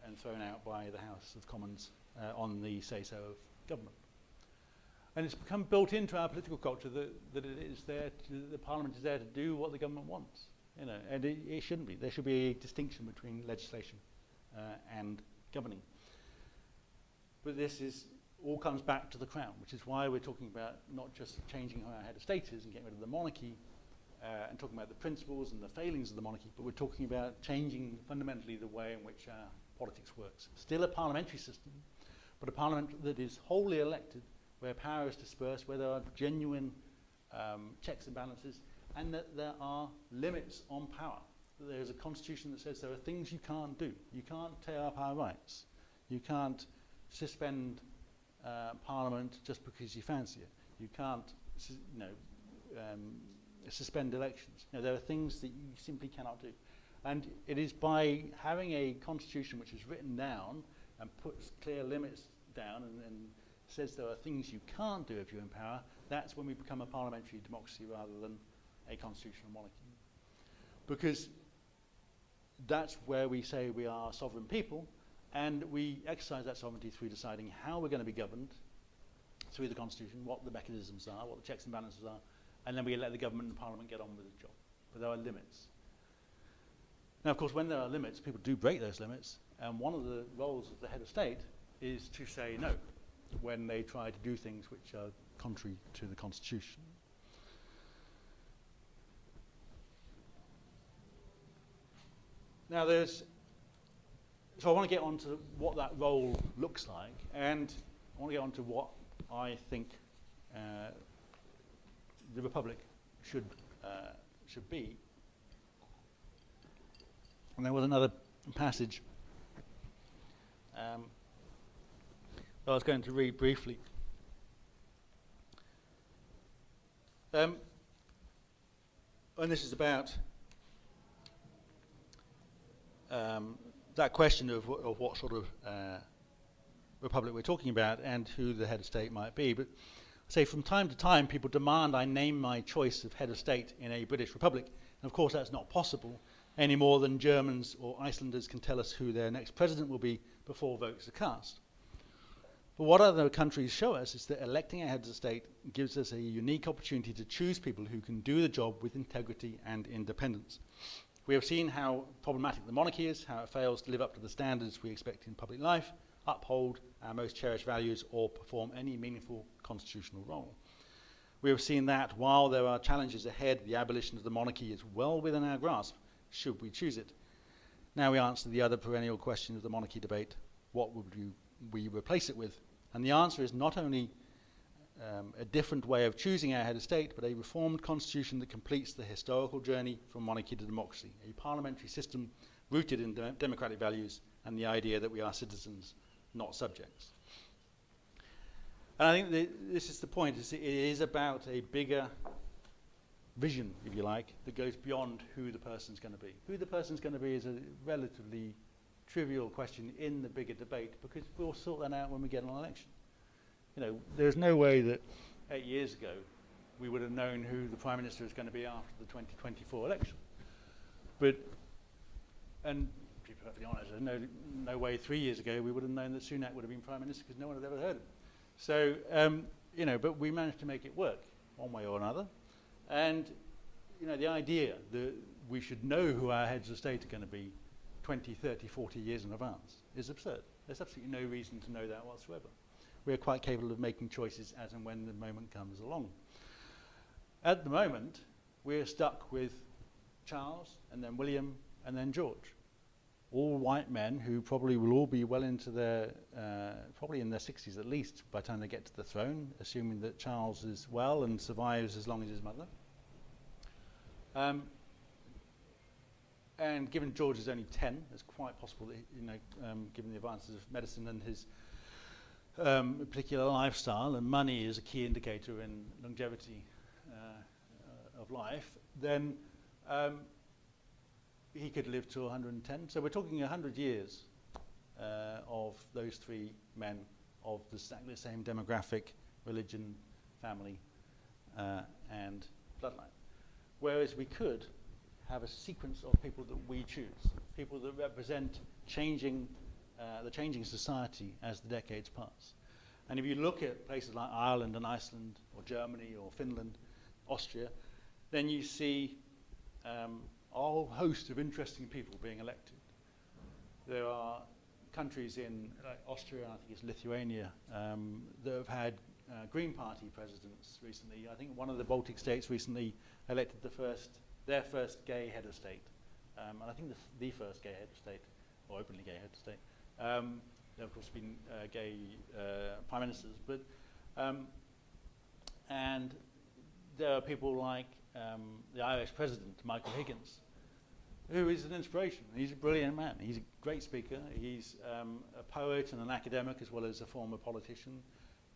and thrown out by the House of Commons on the say-so of government. And it's become built into our political culture that it is there the Parliament is there to do what the government wants, you know, and it shouldn't be. There should be a distinction between legislation and governing. But this all comes back to the Crown, which is why we're talking about not just changing who our head of state is and getting rid of the monarchy and talking about the principles and the failings of the monarchy, but we're talking about changing fundamentally the way in which our politics works. Still a parliamentary system, but a parliament that is wholly elected, where power is dispersed, where there are genuine checks and balances, and that there are limits on power. There is a constitution that says there are things you can't do. You can't tear up our rights. You can't suspend Parliament just because you fancy it. You can't, suspend elections. You know, there are things that you simply cannot do. And it is by having a constitution which is written down and puts clear limits down and says there are things you can't do if you're in power, that's when we become a parliamentary democracy rather than a constitutional monarchy. Because that's where we say we are sovereign people, and we exercise that sovereignty through deciding how we're going to be governed through the constitution, what the mechanisms are, what the checks and balances are, and then we let the government and parliament get on with the job. But there are limits. Now, of course, when there are limits, people do break those limits, and one of the roles of the head of state is to say no when they try to do things which are contrary to the constitution. Now so I want to get on to what that role looks like, and I want to get on to what I think the Republic should be. And there was another passage that I was going to read briefly. And this is about that question of what sort of republic we're talking about and who the head of state might be. But say from time to time people demand I name my choice of head of state in a British republic. And of course that's not possible any more than Germans or Icelanders can tell us who their next president will be before votes are cast. But what other countries show us is that electing a head of state gives us a unique opportunity to choose people who can do the job with integrity and independence. We have seen how problematic the monarchy is, how it fails to live up to the standards we expect in public life, uphold our most cherished values, or perform any meaningful constitutional role. We have seen that while there are challenges ahead, the abolition of the monarchy is well within our grasp, should we choose it. Now we answer the other perennial question of the monarchy debate: what would we replace it with? And the answer is not only a different way of choosing our head of state, but a reformed constitution that completes the historical journey from monarchy to democracy, a parliamentary system rooted in democratic values and the idea that we are citizens, not subjects. And I think this is the point, it is about a bigger vision, if you like, that goes beyond who the person's going to be. Who the person's going to be is a relatively trivial question in the bigger debate, because we'll sort that out when we get an election. You know, there's no way that 8 years ago we would have known who the Prime Minister is going to be after the 2024 election. But, and to be perfectly honest, there's no way 3 years ago we would have known that Sunak would have been Prime Minister, because no one had ever heard of him. So, you know, but we managed to make it work one way or another. And, you know, the idea that we should know who our heads of state are going to be 20, 30, 40 years in advance is absurd. There's absolutely no reason to know that whatsoever. We're quite capable of making choices as and when the moment comes along. At the moment, we're stuck with Charles, and then William, and then George. All white men who probably will all be well into their, probably in their 60s at least by the time they get to the throne, assuming that Charles is well and survives as long as his mother. And given George is only 10, it's quite possible that, you know, given the advances of medicine and his particular lifestyle, and money is a key indicator in longevity of life, then he could live to 110. So we're talking 100 years of those three men of exactly the same demographic, religion, family, and bloodline. Whereas we could have a sequence of people that we choose, people that represent the changing society as the decades pass. And if you look at places like Ireland and Iceland, or Germany, or Finland, Austria, then you see a whole host of interesting people being elected. There are countries in Austria, and I think it's Lithuania, that have had Green Party presidents recently. I think one of the Baltic states recently elected their first gay head of state, and I think the first gay head of state, or openly gay head of state. There have of course been gay prime ministers, but and there are people like the Irish president, Michael Higgins, who is an inspiration. He's a brilliant man. He's a great speaker. He's a poet and an academic as well as a former politician.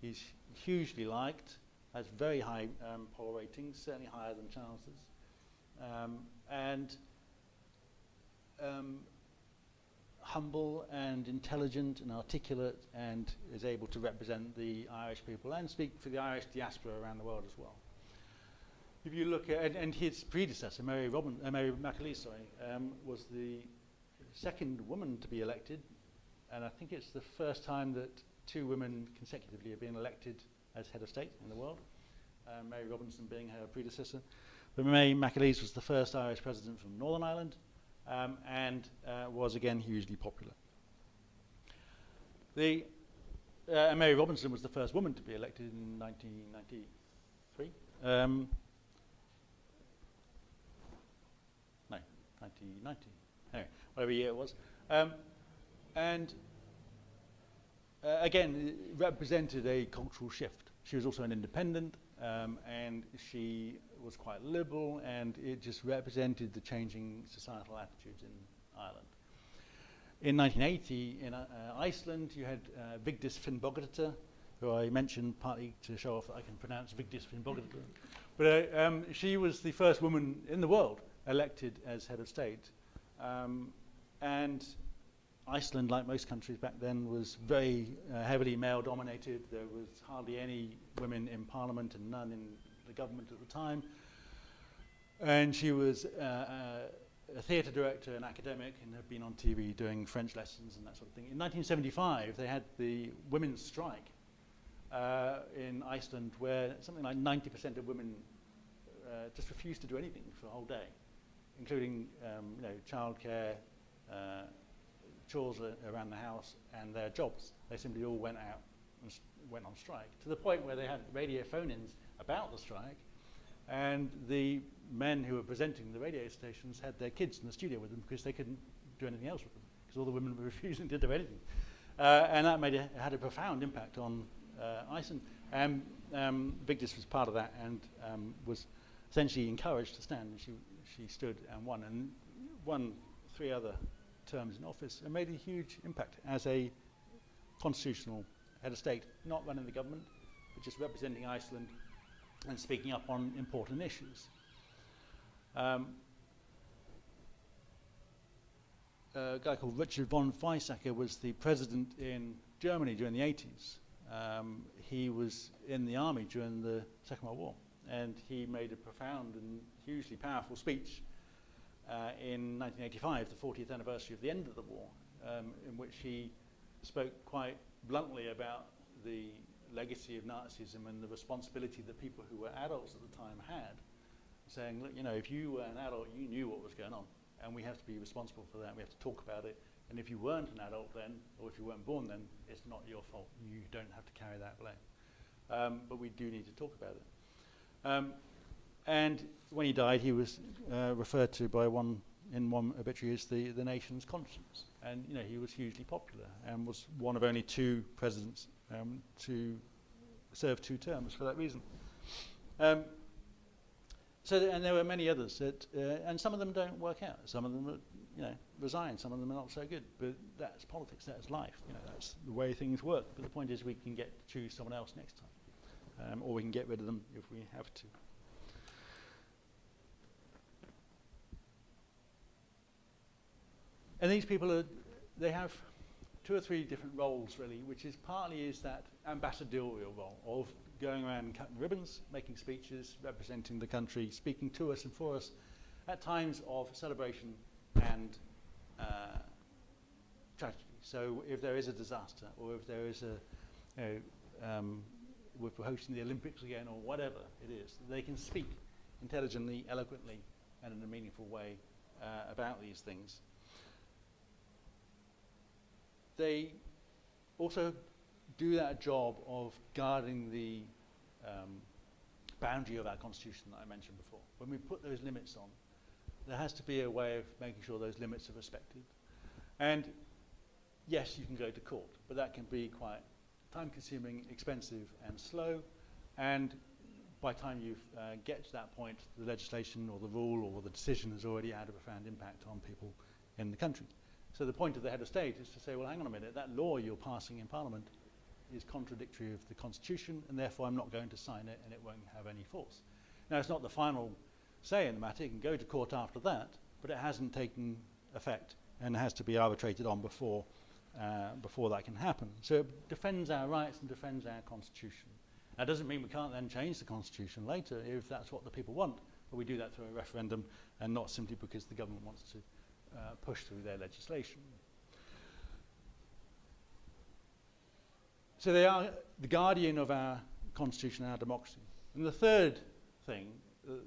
He's hugely liked, has very high poll ratings, certainly higher than Charles's. humble and intelligent and articulate, and is able to represent the Irish people and speak for the Irish diaspora around the world as well. If you look at, and his predecessor, Mary McAleese, was the second woman to be elected, and I think it's the first time that two women consecutively have been elected as head of state in the world, Mary Robinson being her predecessor. But Mary McAleese was the first Irish president from Northern Ireland, and was again hugely popular. Mary Robinson was the first woman to be elected in 1993. No, 1990. Anyway, whatever year it was. Again, it represented a cultural shift. She was also an independent, and she was quite liberal, and it just represented the changing societal attitudes in Ireland. In 1980, in Iceland, you had Vigdis Finnbogadóttir, who I mentioned partly to show off that I can pronounce Vigdis Finnbogadóttir. But she was the first woman in the world elected as head of state. And Iceland, like most countries back then, was very heavily male-dominated. There was hardly any women in parliament and none in the government at the time. And she was a theatre director, an academic, and had been on TV doing French lessons and that sort of thing. In 1975, they had the women's strike in Iceland, where something like 90% of women just refused to do anything for a whole day, including childcare, chores around the house, and their jobs. They simply all went out and went on strike, to the point where they had radio phone-ins about the strike, and the men who were presenting the radio stations had their kids in the studio with them because they couldn't do anything else with them, because all the women were refusing to do anything. And that had a profound impact on Iceland. Vigdis was part of that, and was essentially encouraged to stand. She stood and won 3 other terms in office, and made a huge impact as a constitutional head of state, not running the government, but just representing Iceland and speaking up on important issues. A guy called Richard von Weizsäcker was the president in Germany during the 80s. He was in the army during the Second World War, and he made a profound and hugely powerful speech in 1985, the 40th anniversary of the end of the war, in which he spoke quite bluntly about the legacy of Nazism and the responsibility that people who were adults at the time had, saying, look, if you were an adult, you knew what was going on, and we have to be responsible for that. We have to talk about it, and if you weren't an adult then, or if you weren't born then, it's not your fault. You don't have to carry that blame. But we do need to talk about it. And when he died, he was referred to by one obituary as the nation's conscience. And he was hugely popular and was one of only 2 presidents to serve 2 terms for that reason. And there were many others that, and some of them don't work out. Some of them, resign. Some of them are not so good. But that's politics. That's life. That's the way things work. But the point is, we can get to choose someone else next time, or we can get rid of them if we have to. And these people they have 2 or 3 different roles really, which is partly is that ambassadorial role of going around and cutting ribbons, making speeches, representing the country, speaking to us and for us at times of celebration and tragedy. So if there is a disaster, or if there is we're hosting the Olympics again, or whatever it is, they can speak intelligently, eloquently, and in a meaningful way about these things. They also do that job of guarding the boundary of our constitution that I mentioned before. When we put those limits on, there has to be a way of making sure those limits are respected. And yes, you can go to court, but that can be quite time-consuming, expensive, and slow. And by the time you get to that point, the legislation or the rule or the decision has already had a profound impact on people in the country. So the point of the head of state is to say, well, hang on a minute, that law you're passing in Parliament is contradictory of the Constitution, and therefore I'm not going to sign it, and it won't have any force. Now, it's not the final say in the matter. It can go to court after that, but it hasn't taken effect, and has to be arbitrated on before that can happen. So it defends our rights and defends our constitution. That doesn't mean we can't then change the constitution later if that's what the people want, but we do that through a referendum and not simply because the government wants to push through their legislation. So they are the guardian of our constitution and our democracy. And the third thing,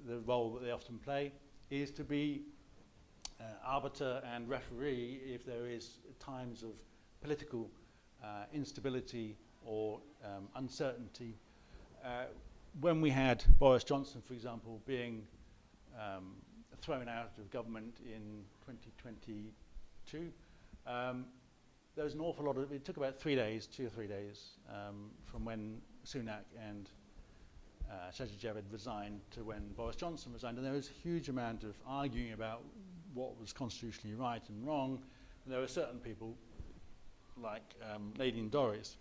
the role that they often play, is to be arbiter and referee if there is times of political instability or uncertainty. When we had Boris Johnson, for example, being thrown out of government in 2022, there was an awful lot of, it took about 2 or 3 days, from when Sunak and Sajid Javid resigned to when Boris Johnson resigned, and there was a huge amount of arguing about what was constitutionally right and wrong. And there were certain people, like Nadine Dorries,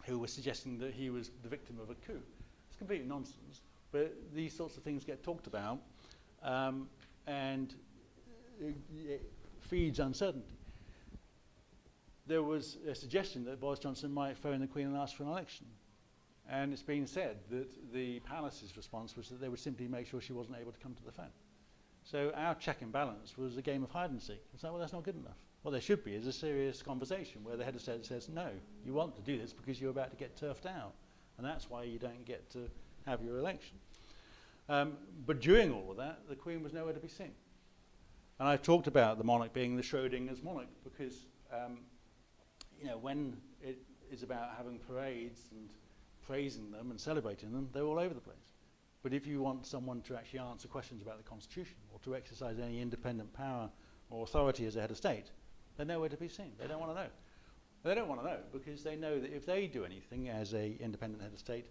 who were suggesting that he was the victim of a coup. It's complete nonsense, but these sorts of things get talked about, and it feeds uncertainty. There was a suggestion that Boris Johnson might phone the Queen and ask for an election. And it's been said that the palace's response was that they would simply make sure she wasn't able to come to the phone. So our check and balance was a game of hide and seek. It's like, well, that's not good enough. What there should be is a serious conversation where the head of state says, no, you want to do this because you're about to get turfed out. And that's why you don't get to have your election. But during all of that, the Queen was nowhere to be seen. And I've talked about the monarch being the Schrodinger's monarch because when it is about having parades and praising them and celebrating them, they're all over the place. But if you want someone to actually answer questions about the Constitution or to exercise any independent power or authority as a head of state, they're nowhere to be seen. They don't want to know. They don't want to know because they know that if they do anything as an independent head of state,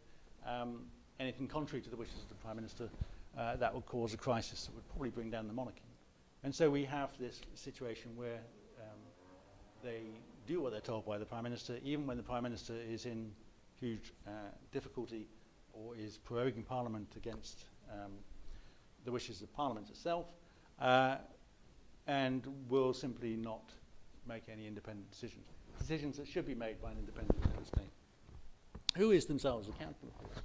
anything contrary to the wishes of the Prime Minister, that would cause a crisis that would probably bring down the monarchy. And so we have this situation where they do what they're told by the Prime Minister, even when the Prime Minister is in huge difficulty or is proroguing Parliament against the wishes of Parliament itself, and will simply not make any independent decisions. Decisions that should be made by an independent head of state, who is themselves accountable for this.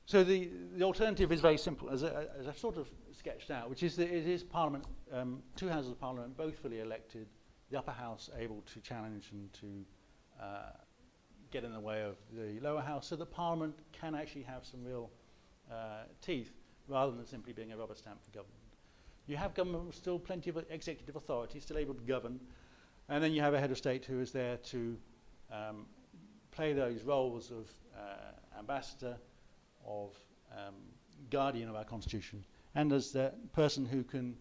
So the alternative is very simple, as I've sort of sketched out, which is that it is Parliament, 2 houses of Parliament, both fully elected, the upper house able to challenge and to get in the way of the lower house, so that Parliament can actually have some real teeth, rather than simply being a rubber stamp for government. You have government with still plenty of executive authority, still able to govern, and then you have a head of state who is there to play those roles of ambassador, of guardian of our Constitution, and as the person who can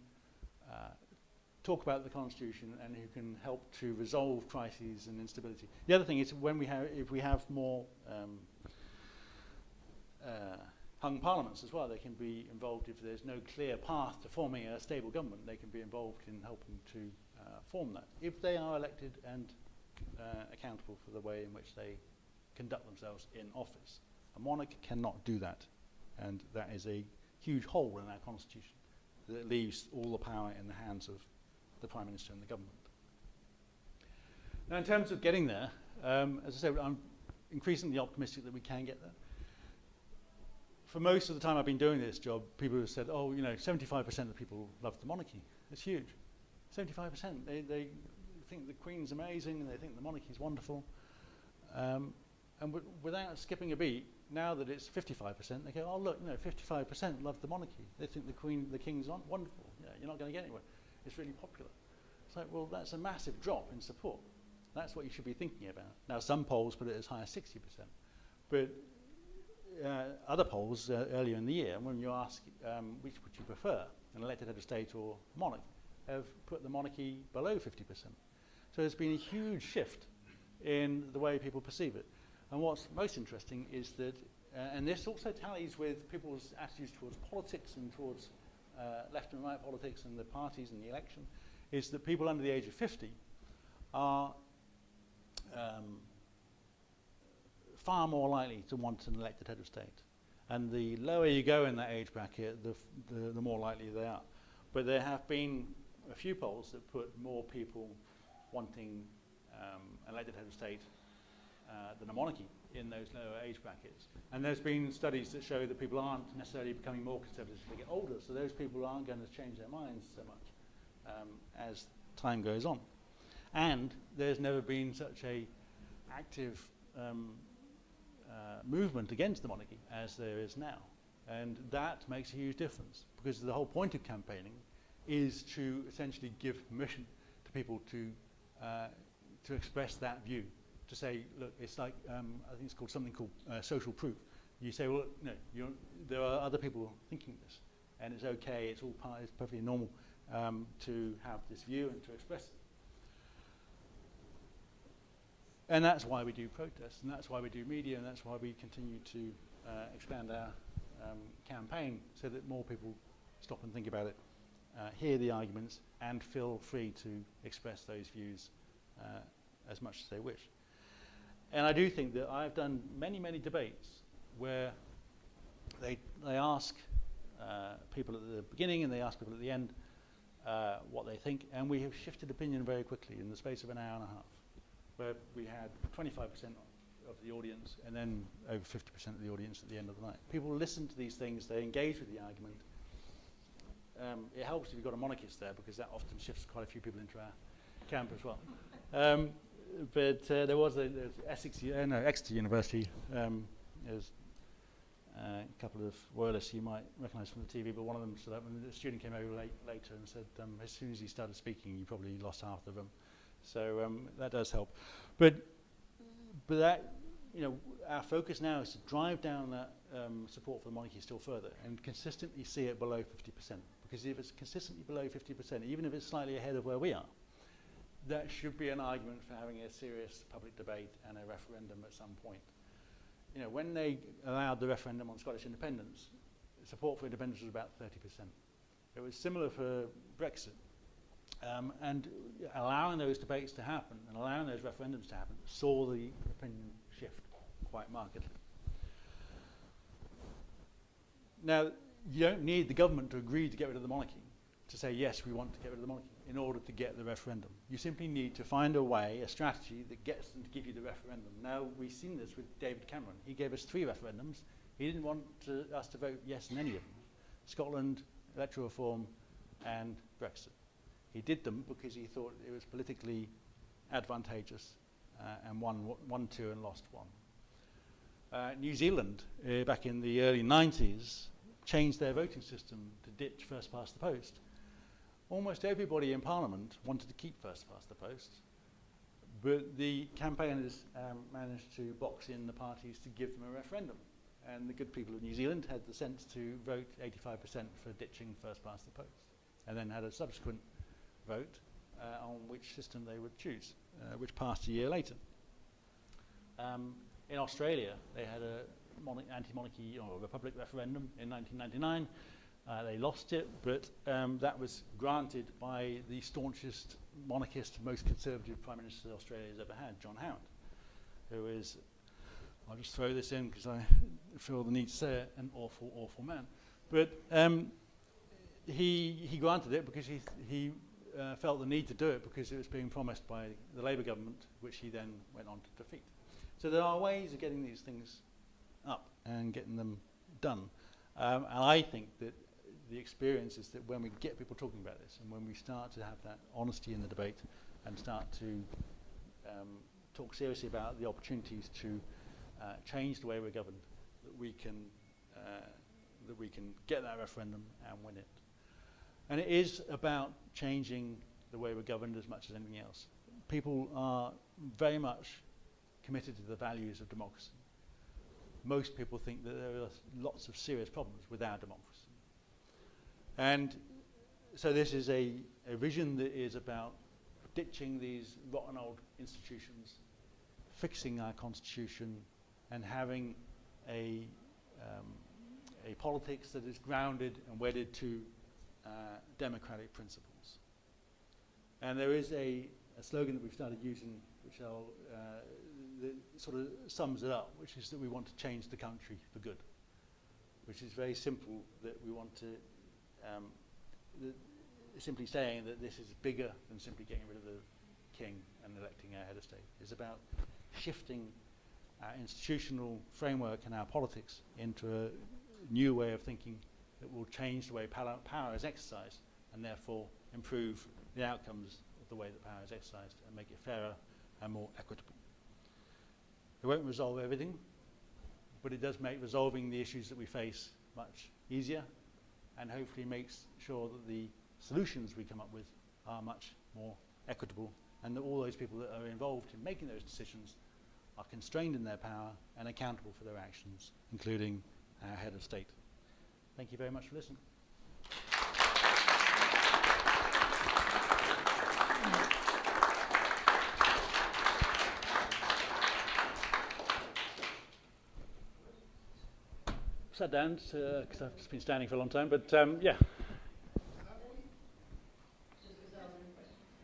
talk about the Constitution and who can help to resolve crises and instability. The other thing is if we have more hung parliaments as well, they can be involved if there's no clear path to forming a stable government. They can be involved in helping to form that, if they are elected and accountable for the way in which they conduct themselves in office. A monarch cannot do that, and that is a huge hole in our Constitution that leaves all the power in the hands of the Prime Minister and the government. Now, in terms of getting there, as I said, I'm increasingly optimistic that we can get there. For most of the time I've been doing this job, people have said, oh, 75% of people love the monarchy. It's huge. 75%. They think the Queen's amazing, and they think the monarchy's wonderful. And without skipping a beat, now that it's 55%, they go, oh, look, 55% love the monarchy. They think the King's wonderful. You're not going to get anywhere. It's really popular. It's like, well, that's a massive drop in support. That's what you should be thinking about. Now, some polls put it as high as 60%. But other polls earlier in the year, when you ask which would you prefer, an elected head of state or monarch, have put the monarchy below 50%. So there's been a huge shift in the way people perceive it. And what's most interesting is that, and this also tallies with people's attitudes towards politics and towards left and right politics and the parties and the election, is that people under the age of 50 are far more likely to want an elected head of state. And the lower you go in that age bracket, the more likely they are. But there have been a few polls that put more people wanting an elected head of state than a monarchy in those lower age brackets. And there's been studies that show that people aren't necessarily becoming more conservative as they get older, so those people aren't going to change their minds so much as time goes on. And there's never been such a active movement against the monarchy as there is now. And that makes a huge difference, because the whole point of campaigning is to essentially give permission to people to express that view, to say, look, it's like, I think it's called something called social proof. You say, well, no, there are other people thinking this, and it's okay, it's perfectly normal to have this view and to express it. And that's why we do protests, and that's why we do media, and that's why we continue to expand our campaign, so that more people stop and think about it, hear the arguments, and feel free to express those views as much as they wish. And I do think that I've done many, many debates where they ask people at the beginning and they ask people at the end what they think, and we have shifted opinion very quickly in the space of an hour and a half, where we had 25% of the audience and then over 50% of the audience at the end of the night. People listen to these things, they engage with the argument. It helps if you've got a monarchist there, because that often shifts quite a few people into our camp as well. But there was Exeter University. There's a couple of royalists you might recognise from the TV, but one of them stood up, and the student came over later and said, as soon as he started speaking, you probably lost half the room. So that does help. But that, our focus now is to drive down that support for the monarchy still further and consistently see it below 50%. Because if it's consistently below 50%, even if it's slightly ahead of where we are, that should be an argument for having a serious public debate and a referendum at some point. When they allowed the referendum on Scottish independence, support for independence was about 30%. It was similar for Brexit. And allowing those debates to happen and allowing those referendums to happen saw the opinion shift quite markedly. Now, you don't need the government to agree to get rid of the monarchy, to say, yes, we want to get rid of the monarchy, in order to get the referendum. You simply need to find a way, a strategy that gets them to give you the referendum. Now, we've seen this with David Cameron. He gave us 3 referendums. He didn't want us to vote yes in any of them. Scotland, electoral reform, and Brexit. He did them because he thought it was politically advantageous, and won 2 and lost 1. New Zealand, back in the early 90s, changed their voting system to ditch first past the post. Almost everybody in Parliament wanted to keep first past the post, but the campaigners managed to box in the parties to give them a referendum. And the good people of New Zealand had the sense to vote 85% for ditching first past the post, and then had a subsequent vote on which system they would choose, which passed a year later. In Australia, they had a anti-monarchy or republic referendum in 1999. They lost it, but that was granted by the staunchest monarchist, most conservative Prime Minister Australia's ever had, John Howard, who is, I'll just throw this in because I feel the need to say it, an awful, awful man. But he granted it because he felt the need to do it because it was being promised by the Labour government, which he then went on to defeat. So there are ways of getting these things up and getting them done. And I think that the experience is that when we get people talking about this, and when we start to have that honesty in the debate and start to talk seriously about the opportunities to change the way we're governed, that we can get that referendum and win it. And it is about changing the way we're governed as much as anything else. People are very much committed to the values of democracy. Most people think that there are lots of serious problems with our democracy. And so this is a vision that is about ditching these rotten old institutions, fixing our constitution, and having a politics that is grounded and wedded to democratic principles. And there is a slogan that we've started using, which that sort of sums it up, which is that we want to change the country for good. which is very simple, that we want to, simply saying that this is bigger than simply getting rid of the king and electing our head of state. It's about shifting our institutional framework and our politics into a new way of thinking that will change the way power is exercised and therefore improve the outcomes of the way that power is exercised and make it fairer and more equitable. It won't resolve everything, but it does make resolving the issues that we face much easier, and hopefully makes sure that the solutions we come up with are much more equitable, and that all those people that are involved in making those decisions are constrained in their power and accountable for their actions, including our head of state. Thank you very much for listening. Sat down because I've just been standing for a long time, but yeah.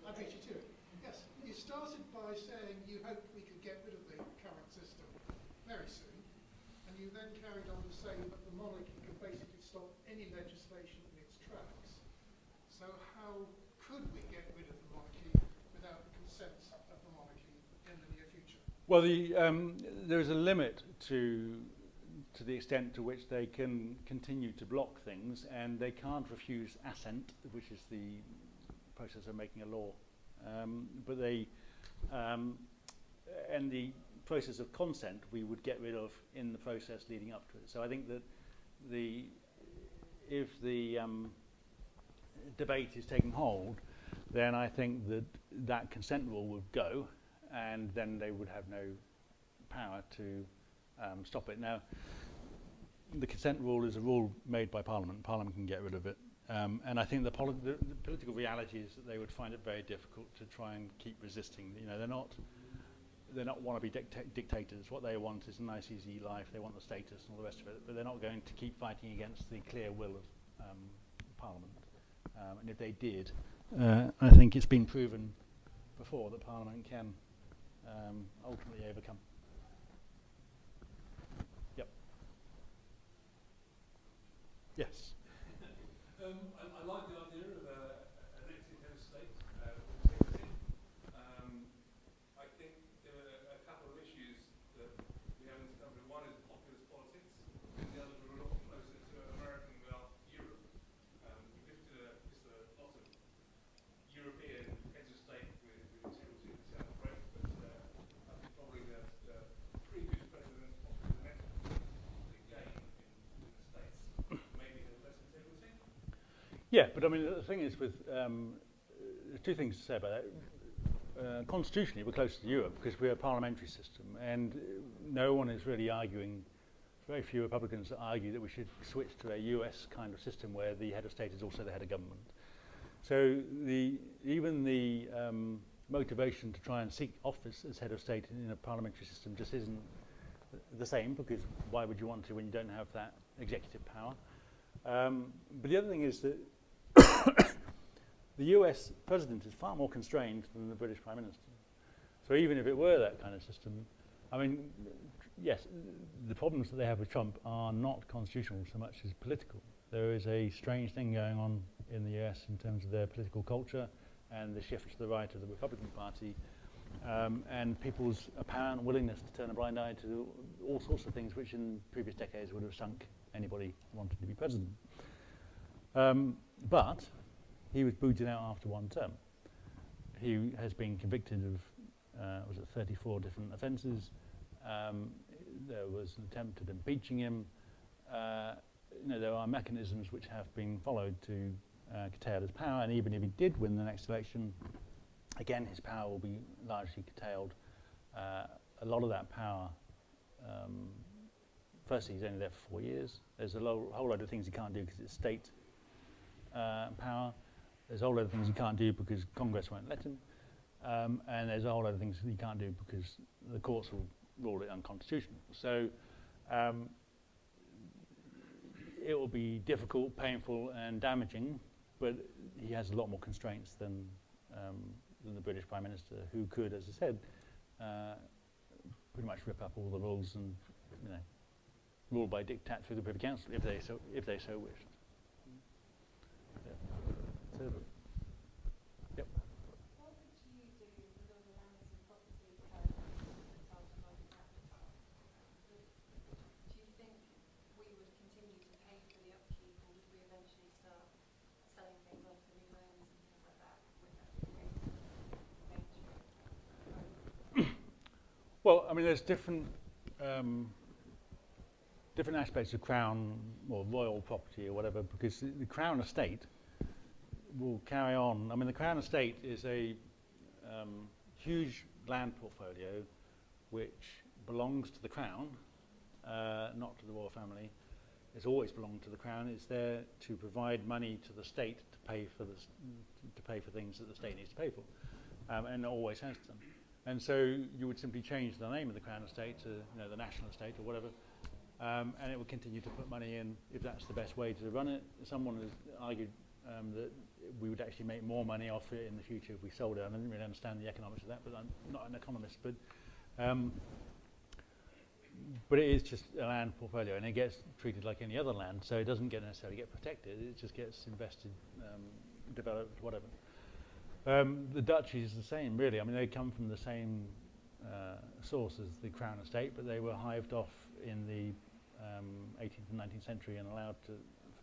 I beat you to it. Yes, you started by saying you hoped we could get rid of the current system very soon, and you then carried on to say that the monarchy can basically stop any legislation in its tracks. So how could we get rid of the monarchy without the consent of the monarchy in the near future? Well, there is a limit to the extent to which they can continue to block things, and they can't refuse assent, which is the process of making a law. But they, and the process of consent we would get rid of in the process leading up to it. So I think that if the debate is taking hold, then I think that consent rule would go, and then they would have no power to stop it. Now, the consent rule is a rule made by Parliament. Parliament can get rid of it. And I think the political reality is that they would find it very difficult to try and keep resisting. You know, they're not wannabe dictators. What they want is a nice, easy life. They want the status and all the rest of it. But they're not going to keep fighting against the clear will of Parliament. And if they did, I think it's been proven before that Parliament can ultimately overcome. Yep. Yes. I like the idea of an elected head of state. I think there are a couple of issues that we have in this country. One is populist politics, and the other are a lot closer to America than we are Europe. We've lived just a lot of European heads of state with integrity that sound great, but I think probably the previous presidents, possibly the next one, again in the States, maybe have less integrity. Yeah, but I mean, the thing is with, there's two things to say about that. Constitutionally, we're close to Europe because we're a parliamentary system, and no one is really arguing, very few Republicans argue that we should switch to a US kind of system where the head of state is also the head of government. So even the motivation to try and seek office as head of state in a parliamentary system just isn't the same, because why would you want to when you don't have that executive power? But the other thing is that the US president is far more constrained than the British Prime Minister. So even if it were that kind of system, I mean, yes, the problems that they have with Trump are not constitutional so much as political. There is a strange thing going on in the US in terms of their political culture and the shift to the right of the Republican Party, and people's apparent willingness to turn a blind eye to all sorts of things which in previous decades would have sunk anybody wanting to be president. But he was booted out after one term. He has been convicted of, was it 34 different offences. There was an attempt at impeaching him. There are mechanisms which have been followed to curtail his power, and even if he did win the next election, again, his power will be largely curtailed. A lot of that power, firstly, he's only there for 4 years. There's a whole load of things he can't do because it's state power. There's a whole load of things he can't do because Congress won't let him. And there's a whole load of things he can't do because the courts will rule it unconstitutional. So it will be difficult, painful, and damaging, but he has a lot more constraints than the British Prime Minister, who could, as I said, pretty much rip up all the rules and ruled by diktat through the Privy Council if they so wished. Yeah. So, yep. What would you do with all the lands and properties held titled by the capital? Do you think we would continue to pay for the upkeep, or would we eventually start selling things off for new owners and things like that? Would that be a case of danger? Well, I mean, there's different aspects of crown or royal property or whatever, because the crown estate will carry on. I mean, the crown estate is a huge land portfolio which belongs to the crown, not to the royal family. It's always belonged to the crown. It's there to provide money to the state to pay for things that the state needs to pay for, and it always has done. And so you would simply change the name of the crown estate to the national estate or whatever, and it would continue to put money in if that's the best way to run it. Someone has argued that we would actually make more money off it in the future if we sold it. I didn't really understand the economics of that, but I'm not an economist. But it is just a land portfolio, and it gets treated like any other land, so it doesn't necessarily get protected. It just gets invested, developed, whatever. The duchy is the same, really. I mean, they come from the same source as the crown estate, but they were hived off in the 18th and 19th century and allowed for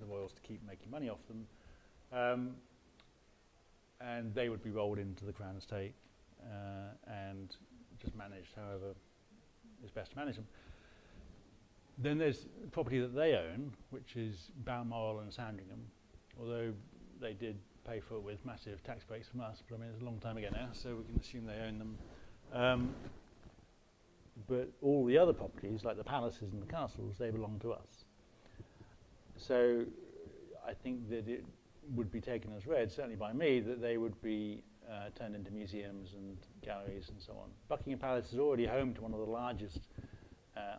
the royals to keep making money off them. And they would be rolled into the crown estate and just managed however is best to manage them. Then there's property that they own, which is Balmoral and Sandringham, although they did pay for it with massive tax breaks from us, but I mean it's a long time ago now, so we can assume they own them. But all the other properties, like the palaces and the castles, they belong to us. So I think that it would be taken as read, certainly by me, that they would be turned into museums and galleries and so on. Buckingham Palace is already home to one of the largest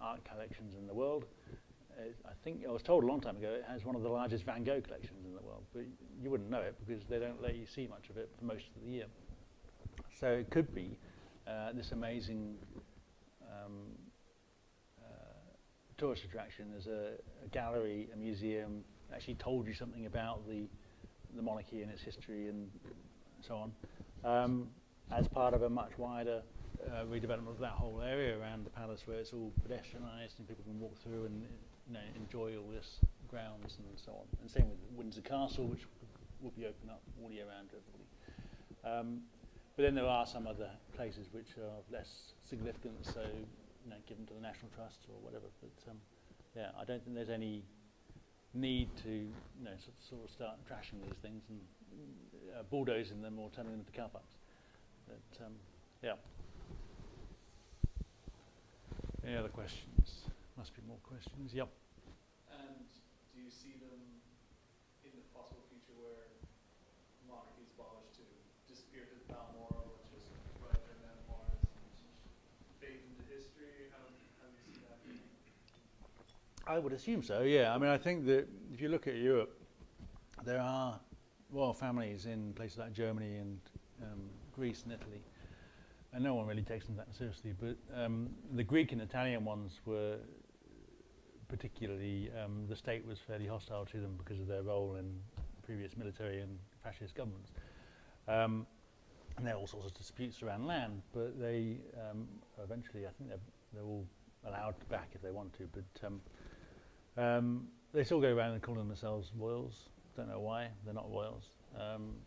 art collections in the world. I think I was told a long time ago it has one of the largest Van Gogh collections in the world, but you wouldn't know it because they don't let you see much of it for most of the year. So it could be this amazing tourist attraction as a gallery, a museum, actually told you something about the monarchy and its history and so on, as part of a much wider redevelopment of that whole area around the palace, where it's all pedestrianised and people can walk through and enjoy all this grounds and so on. And same with Windsor Castle, which will be open up all year round to everybody. But then there are some other places which are of less significance, so given to the National Trust or whatever. But yeah, I don't think there's any need to sort of start trashing these things and bulldozing them or turning them into car parks. But yeah. Any other questions? Must be more questions. Yep. And do you see them in the possible future where monarchy is abolished to disappear to Balmoral, or just write their memoirs and fade into history? How do you see that? I would assume so, yeah. I mean, I think that if you look at Europe, there are royal families in places like Germany and Greece and Italy, and no one really takes them that seriously. But the Greek and Italian ones were particularly, the state was fairly hostile to them because of their role in previous military and fascist governments. And there are all sorts of disputes around land, but they eventually, I think they're all allowed back if they want to, but they still go around and call themselves royals. Don't know why, they're not royals.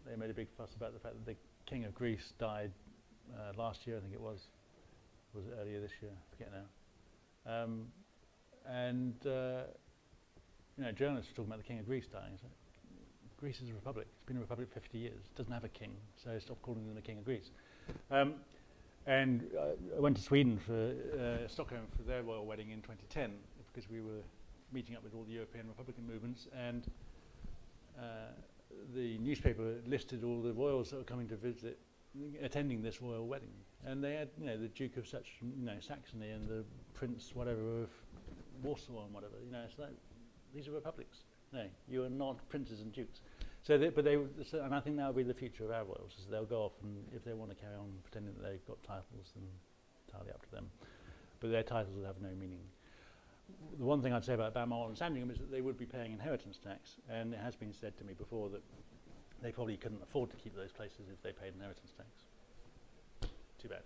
They made a big fuss about the fact that the King of Greece died last year, I think it was it earlier this year? I forget now. Journalists were talking about the King of Greece dying. So Greece is a republic. It's been a republic for 50 years. It doesn't have a king, so stop calling them the King of Greece. And I went to Sweden for Stockholm for their royal wedding in 2010 because we were meeting up with all the European Republican movements, and the newspaper listed all the royals that were coming to visit, attending this royal wedding, and they had, the Duke of such, Saxony, and the Prince whatever of Warsaw and whatever. It's like these are republics. No, you are not princes and dukes. So, and I think that will be the future of our royals. Is they'll go off, and if they want to carry on pretending that they've got titles, then entirely up to them. But their titles will have no meaning. the one thing I'd say about Balmoral and Sandringham is that they would be paying inheritance tax, and it has been said to me before that they probably couldn't afford to keep those places if they paid inheritance tax. Too bad.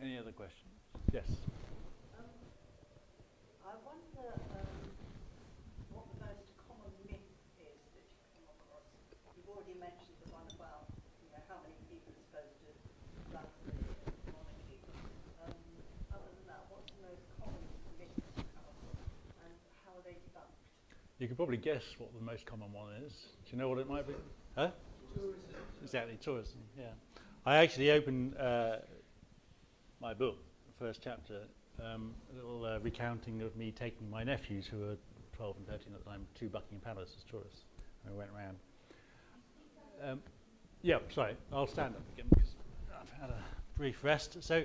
Any other questions? Yes. I wonder what the most common myth is that you come across. You've already mentioned the one about how many people are supposed to run the monarchy. Other than that, what's the most common myth you come across, and how are they debunked? You could probably guess what the most common one is. Do you know what it might be? Huh? Tourism. Exactly, tourism, yeah. I actually opened my book, the first chapter, a little recounting of me taking my nephews, who were 12 and 13 at the time, to Buckingham Palace as tourists. And we went around. Yeah, sorry, I'll stand up again because I've had a brief rest. So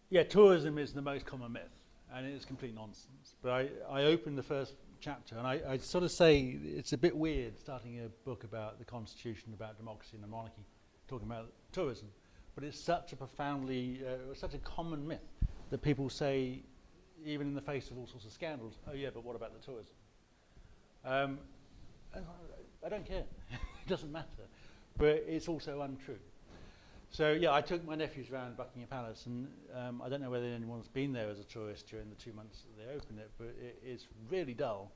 yeah, tourism is the most common myth, and it is complete nonsense. But I opened the first chapter, and I sort of say it's a bit weird starting a book about the Constitution, about democracy and the monarchy, talking about tourism. But it's such a profoundly, such a common myth that people say, even in the face of all sorts of scandals, oh yeah, but what about the tourism? I don't care. It doesn't matter. But it's also untrue. So yeah, I took my nephews around Buckingham Palace, and I don't know whether anyone's been there as a tourist during the 2 months that they opened it, but it's really dull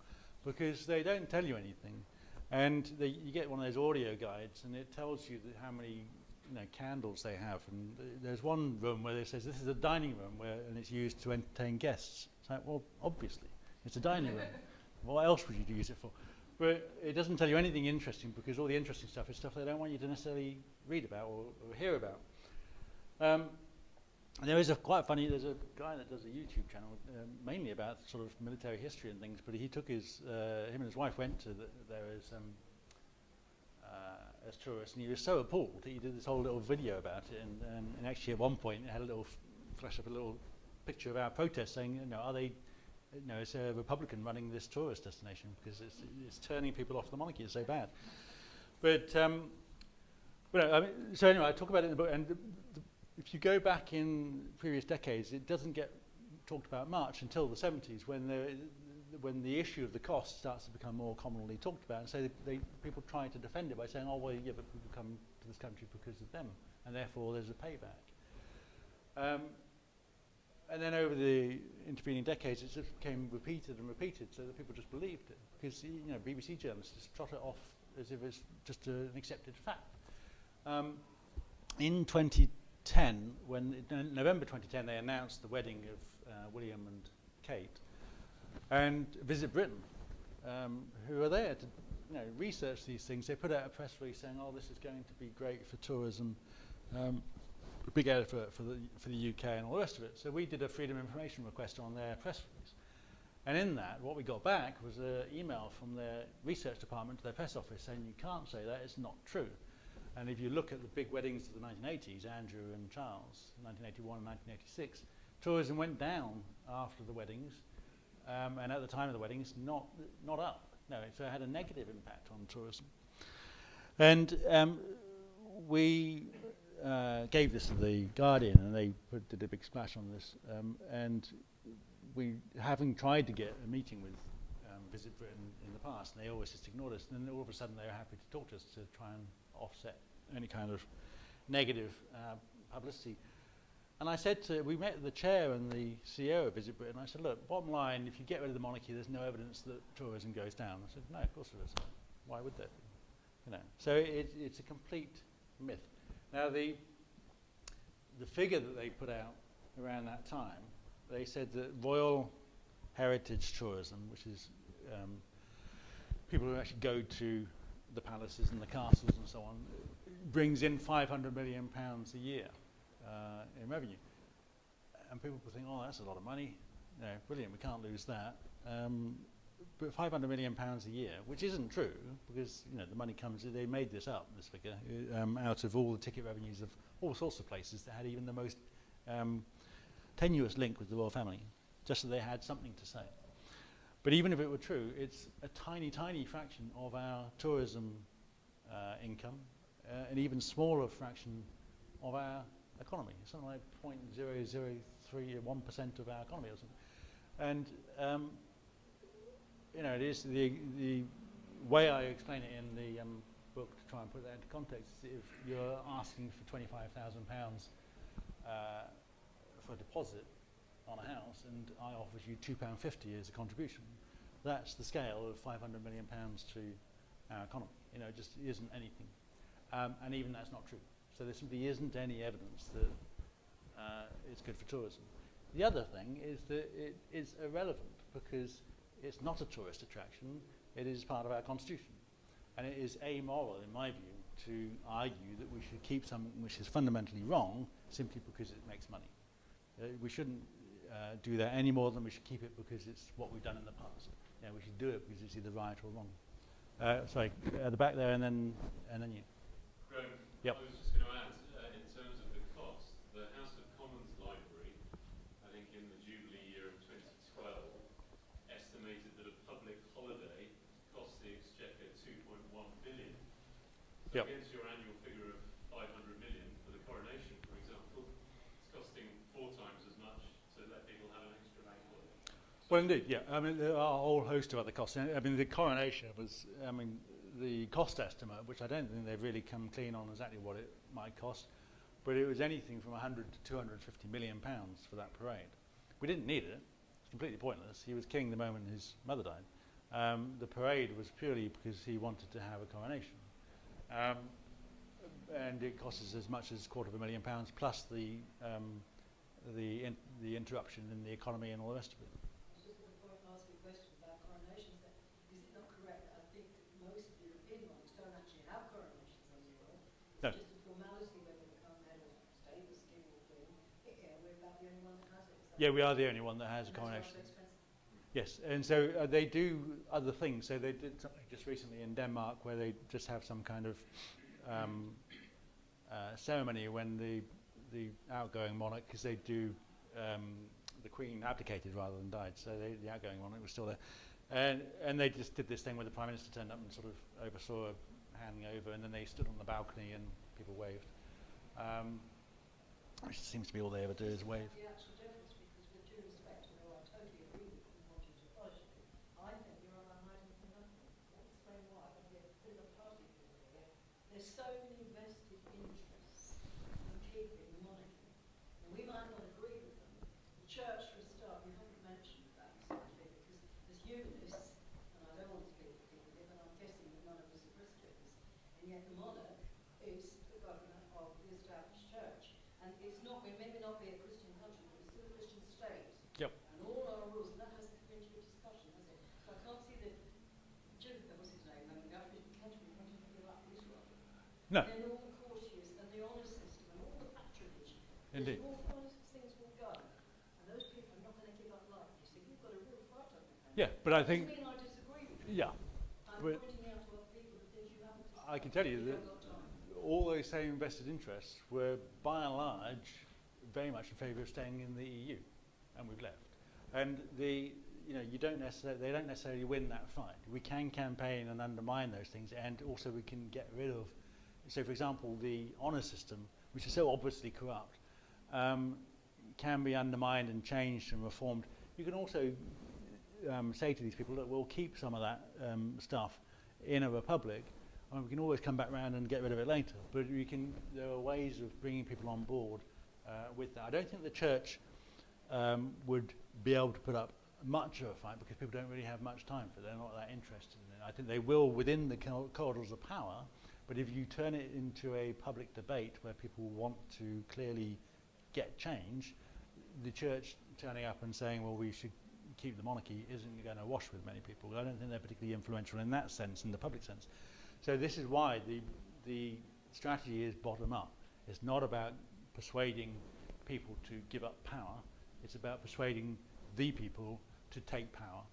because they don't tell you anything. And you get one of those audio guides, and it tells you how many candles they have. And there's one room where it says this is a dining room, and it's used to entertain guests. It's like, well, obviously, it's a dining room. What else would you use it for? But it doesn't tell you anything interesting, because all the interesting stuff is stuff they don't want you to necessarily read about or hear about. There is there's a guy that does a YouTube channel mainly about sort of military history and things, but he took him and his wife went to there as tourists, and he was so appalled that he did this whole little video about it, and actually at one point it had a little flash up a little picture of our protest saying, are they, it's a Republican running this tourist destination because it's turning people off the monarchy. It's so bad. But so anyway, I talk about it in the book, and if you go back in previous decades, it doesn't get talked about much until the 70s, when the issue of the cost starts to become more commonly talked about, and so people try to defend it by saying, oh well, yeah, but people come to this country because of them, and therefore there's a payback. And then over the intervening decades, it just became repeated and repeated, so that people just believed it, because BBC journalists just trot it off as if it's just an accepted fact. In 2010, in November 2010, they announced the wedding of William and Kate, and Visit Britain, who are there to research these things. They put out a press release saying, "Oh, this is going to be great for tourism, a big effort for the UK and all the rest of it." So we did a freedom of information request on their press release, and in that, what we got back was an email from their research department to their press office saying, "You can't say that; it's not true." And if you look at the big weddings of the 1980s, Andrew and Charles, 1981 and 1986, tourism went down after the weddings, and at the time of the weddings, not up. No, so it had a negative impact on tourism. And we gave this to the Guardian, and they did a big splash on this. And we, having tried to get a meeting with Visit Britain in the past, and they always just ignored us, and then all of a sudden they were happy to talk to us to try and offset any kind of negative publicity. And I said we met the chair and the CEO of Visit Britain. I said, look, bottom line, if you get rid of the monarchy, there's no evidence that tourism goes down. I said, no, of course there isn't. Why would there be? So it's a complete myth. Now the figure that they put out around that time, they said that royal heritage tourism, which is people who actually go to the palaces and the castles and so on, brings in £500 million a year in revenue. And people think, oh, that's a lot of money. Brilliant, we can't lose that. But £500 million a year, which isn't true, because the money comes, they made this up, this figure, out of all the ticket revenues of all sorts of places that had even the most tenuous link with the royal family, just so they had something to say. But even if it were true, it's a tiny, tiny fraction of our tourism income, an even smaller fraction of our economy. It's something like 0.0031% of our economy or something. And you know, it is the way I explain it in the book to try and put that into context. If you're asking for £25,000 for a deposit on a house, and I offer you £2.50 as a contribution, that's the scale of £500 million to our economy. You know, it just isn't anything, and even that's not true. So there simply isn't any evidence that it's good for tourism. The other thing is that it is irrelevant because it's not a tourist attraction. It is part of our constitution, and it is amoral, in my view, to argue that we should keep something which is fundamentally wrong simply because it makes money. We shouldn't do that any more than we should keep it because it's what we've done in the past. You know, we should do it because it's either right or wrong. Sorry, at the back there, and then you. Graham, Yep. I was just going to add, in terms of the cost, the House of Commons Library, I think in the Jubilee year of 2012, estimated that a public holiday cost the Exchequer 2.1 billion. So Yep. against your annual figure of 500 million for the coronation, for example, it's costing 4 times as much to let people have an extra bank holiday. Well, indeed, yeah. I mean, there are a whole host of other costs. I mean, the coronation was, I mean, the cost estimate, which I don't think they've really come clean on exactly what it might cost, but it was anything from 100 to 250 million pounds for that parade. We didn't need it. It's completely pointless. He was king the moment his mother died. The parade was purely because he wanted to have a coronation. And it cost us as much as £250,000 plus the interruption in the economy and all the rest of it. I was just going to ask you a question about coronations. Then. Is it not correct that I think that most European monarchs don't actually have coronations anymore? It's No. just a formality when they become head of state, as king or queen. We're about the only one that has it. Yeah, we are the only one that has a coronation. So expensive. Yes, and so they do other things. So they did something just recently in Denmark where they just have some kind of ceremony when the outgoing monarch, because they do, the Queen abdicated rather than died, so the outgoing monarch was still there. And they just did this thing where the Prime Minister turned up and sort of oversaw handing over, and then they stood on the balcony and people waved. Which seems to be all they ever do is wave. The actual difference, because with due respect, although I totally agree with you and want you to abolish it, I think you're on a hiding from nothing. I'll explain why. I'll be a bit of a party pooper here. There's so many vested interests in keeping the monarchy. And we might not agree with them. The church, for a start, we haven't mentioned that exactly, because as humanists, and I don't want to speak for people here, but I'm guessing that none of us are Christians, and yet the monarch is the governor of the established church. And it's not, we may not be a Christian country, but it's still a Christian state. Yep. And all our rules, and that hasn't come into a discussion, has it? So I can't see the Duke, what's his name, the Catholic country wanting to be like Israel. No. And then all the courtiers and the honour system and all the patronage. Indeed. All those things will go. And those people are not going to give up life. You see, you've got a real fight on your hands. Yeah, but I think, Doesn't mean I disagree with you. yeah, I'm but pointing out to other people the things you haven't discussed. I can tell you that haven't got time. all those same vested interests were, by and large, very much in favour of staying in the EU, and we've left. And they don't necessarily win that fight. We can campaign and undermine those things, and also we can get rid of. So, for example, the honour system, which is so obviously corrupt, can be undermined and changed and reformed. You can also say to these people that we'll keep some of that stuff in a republic. I mean, we can always come back around and get rid of it later, but there are ways of bringing people on board with that. I don't think the church would be able to put up much of a fight because people don't really have much time for it. They're not that interested in it. I think they will within the corridors of power, but if you turn it into a public debate where people want to clearly get change, the church turning up and saying, well, we should keep the monarchy isn't going to wash with many people. I don't think they're particularly influential in that sense, in the public sense. So this is why the strategy is bottom up. It's not about persuading people to give up power. It's about persuading the people to take power.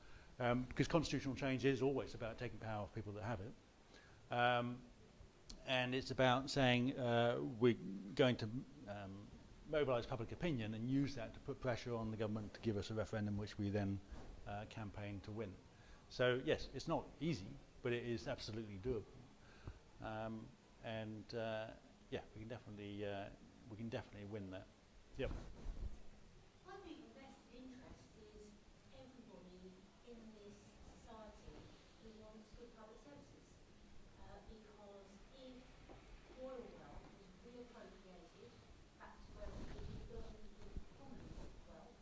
Because constitutional change is always about taking power off people that have it. And it's about saying we're going to mobilise public opinion and use that to put pressure on the government to give us a referendum which we then campaign to win. So yes, it's not easy, but it is absolutely doable. Yeah, we can definitely we can definitely win that. Yep. I think the best interest is everybody in this society who wants good public services. Because if royal wealth was reappropriated back to where it belonged to common wealth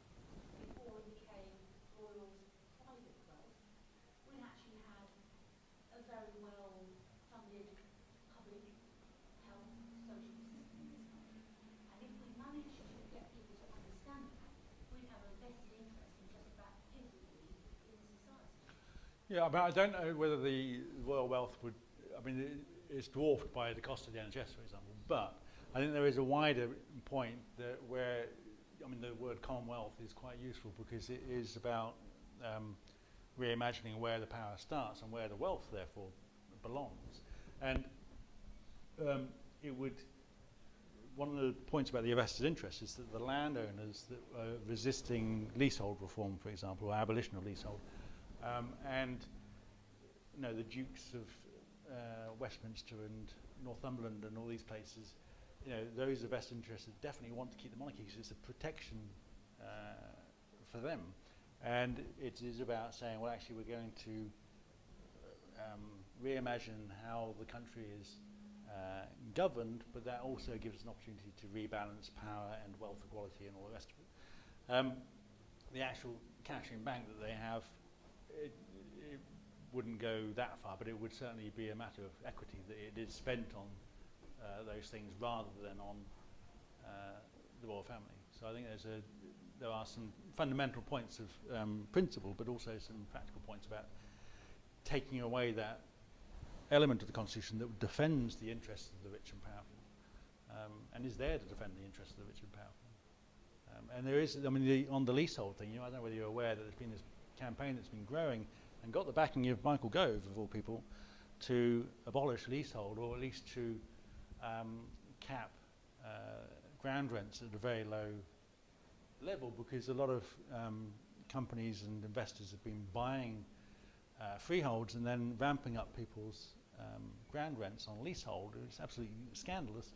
before it became royals' private wealth, we'd actually have a very well funded public health social system in this country. And if we manage to get people to understand that, we'd have a vested interest in just about everybody in society. Yeah, but I don't know whether the royal wealth would, I mean, it's dwarfed by the cost of the NHS, for example, but I think there is a wider point that where, I mean, the word Commonwealth is quite useful because it is about reimagining where the power starts and where the wealth, therefore, belongs. And it would, one of the points about the vested interest is that the landowners that are resisting leasehold reform, for example, or abolition of leasehold, and you know, the Dukes of Westminster and Northumberland and all these places, you know, those are vested interests that definitely want to keep the monarchy because it's a protection for them. And it is about saying, well, actually, we're going to reimagine how the country is governed, but that also gives us an opportunity to rebalance power and wealth equality and all the rest of it. The actual cash in bank that they have, it wouldn't go that far, but it would certainly be a matter of equity that it is spent on those things rather than on the royal family. So I think there are some fundamental points of principle, but also some practical points about taking away that element of the Constitution that defends the interests of the rich and powerful, and is there to defend the interests of the rich and powerful. And there is, I mean, on the leasehold thing, you know, I don't know whether you're aware that there's been this campaign that's been growing and got the backing of Michael Gove, of all people, to abolish leasehold, or at least to cap ground rents at a very low level, because a lot of companies and investors have been buying freeholds and then ramping up people's ground rents on leasehold. It's absolutely scandalous.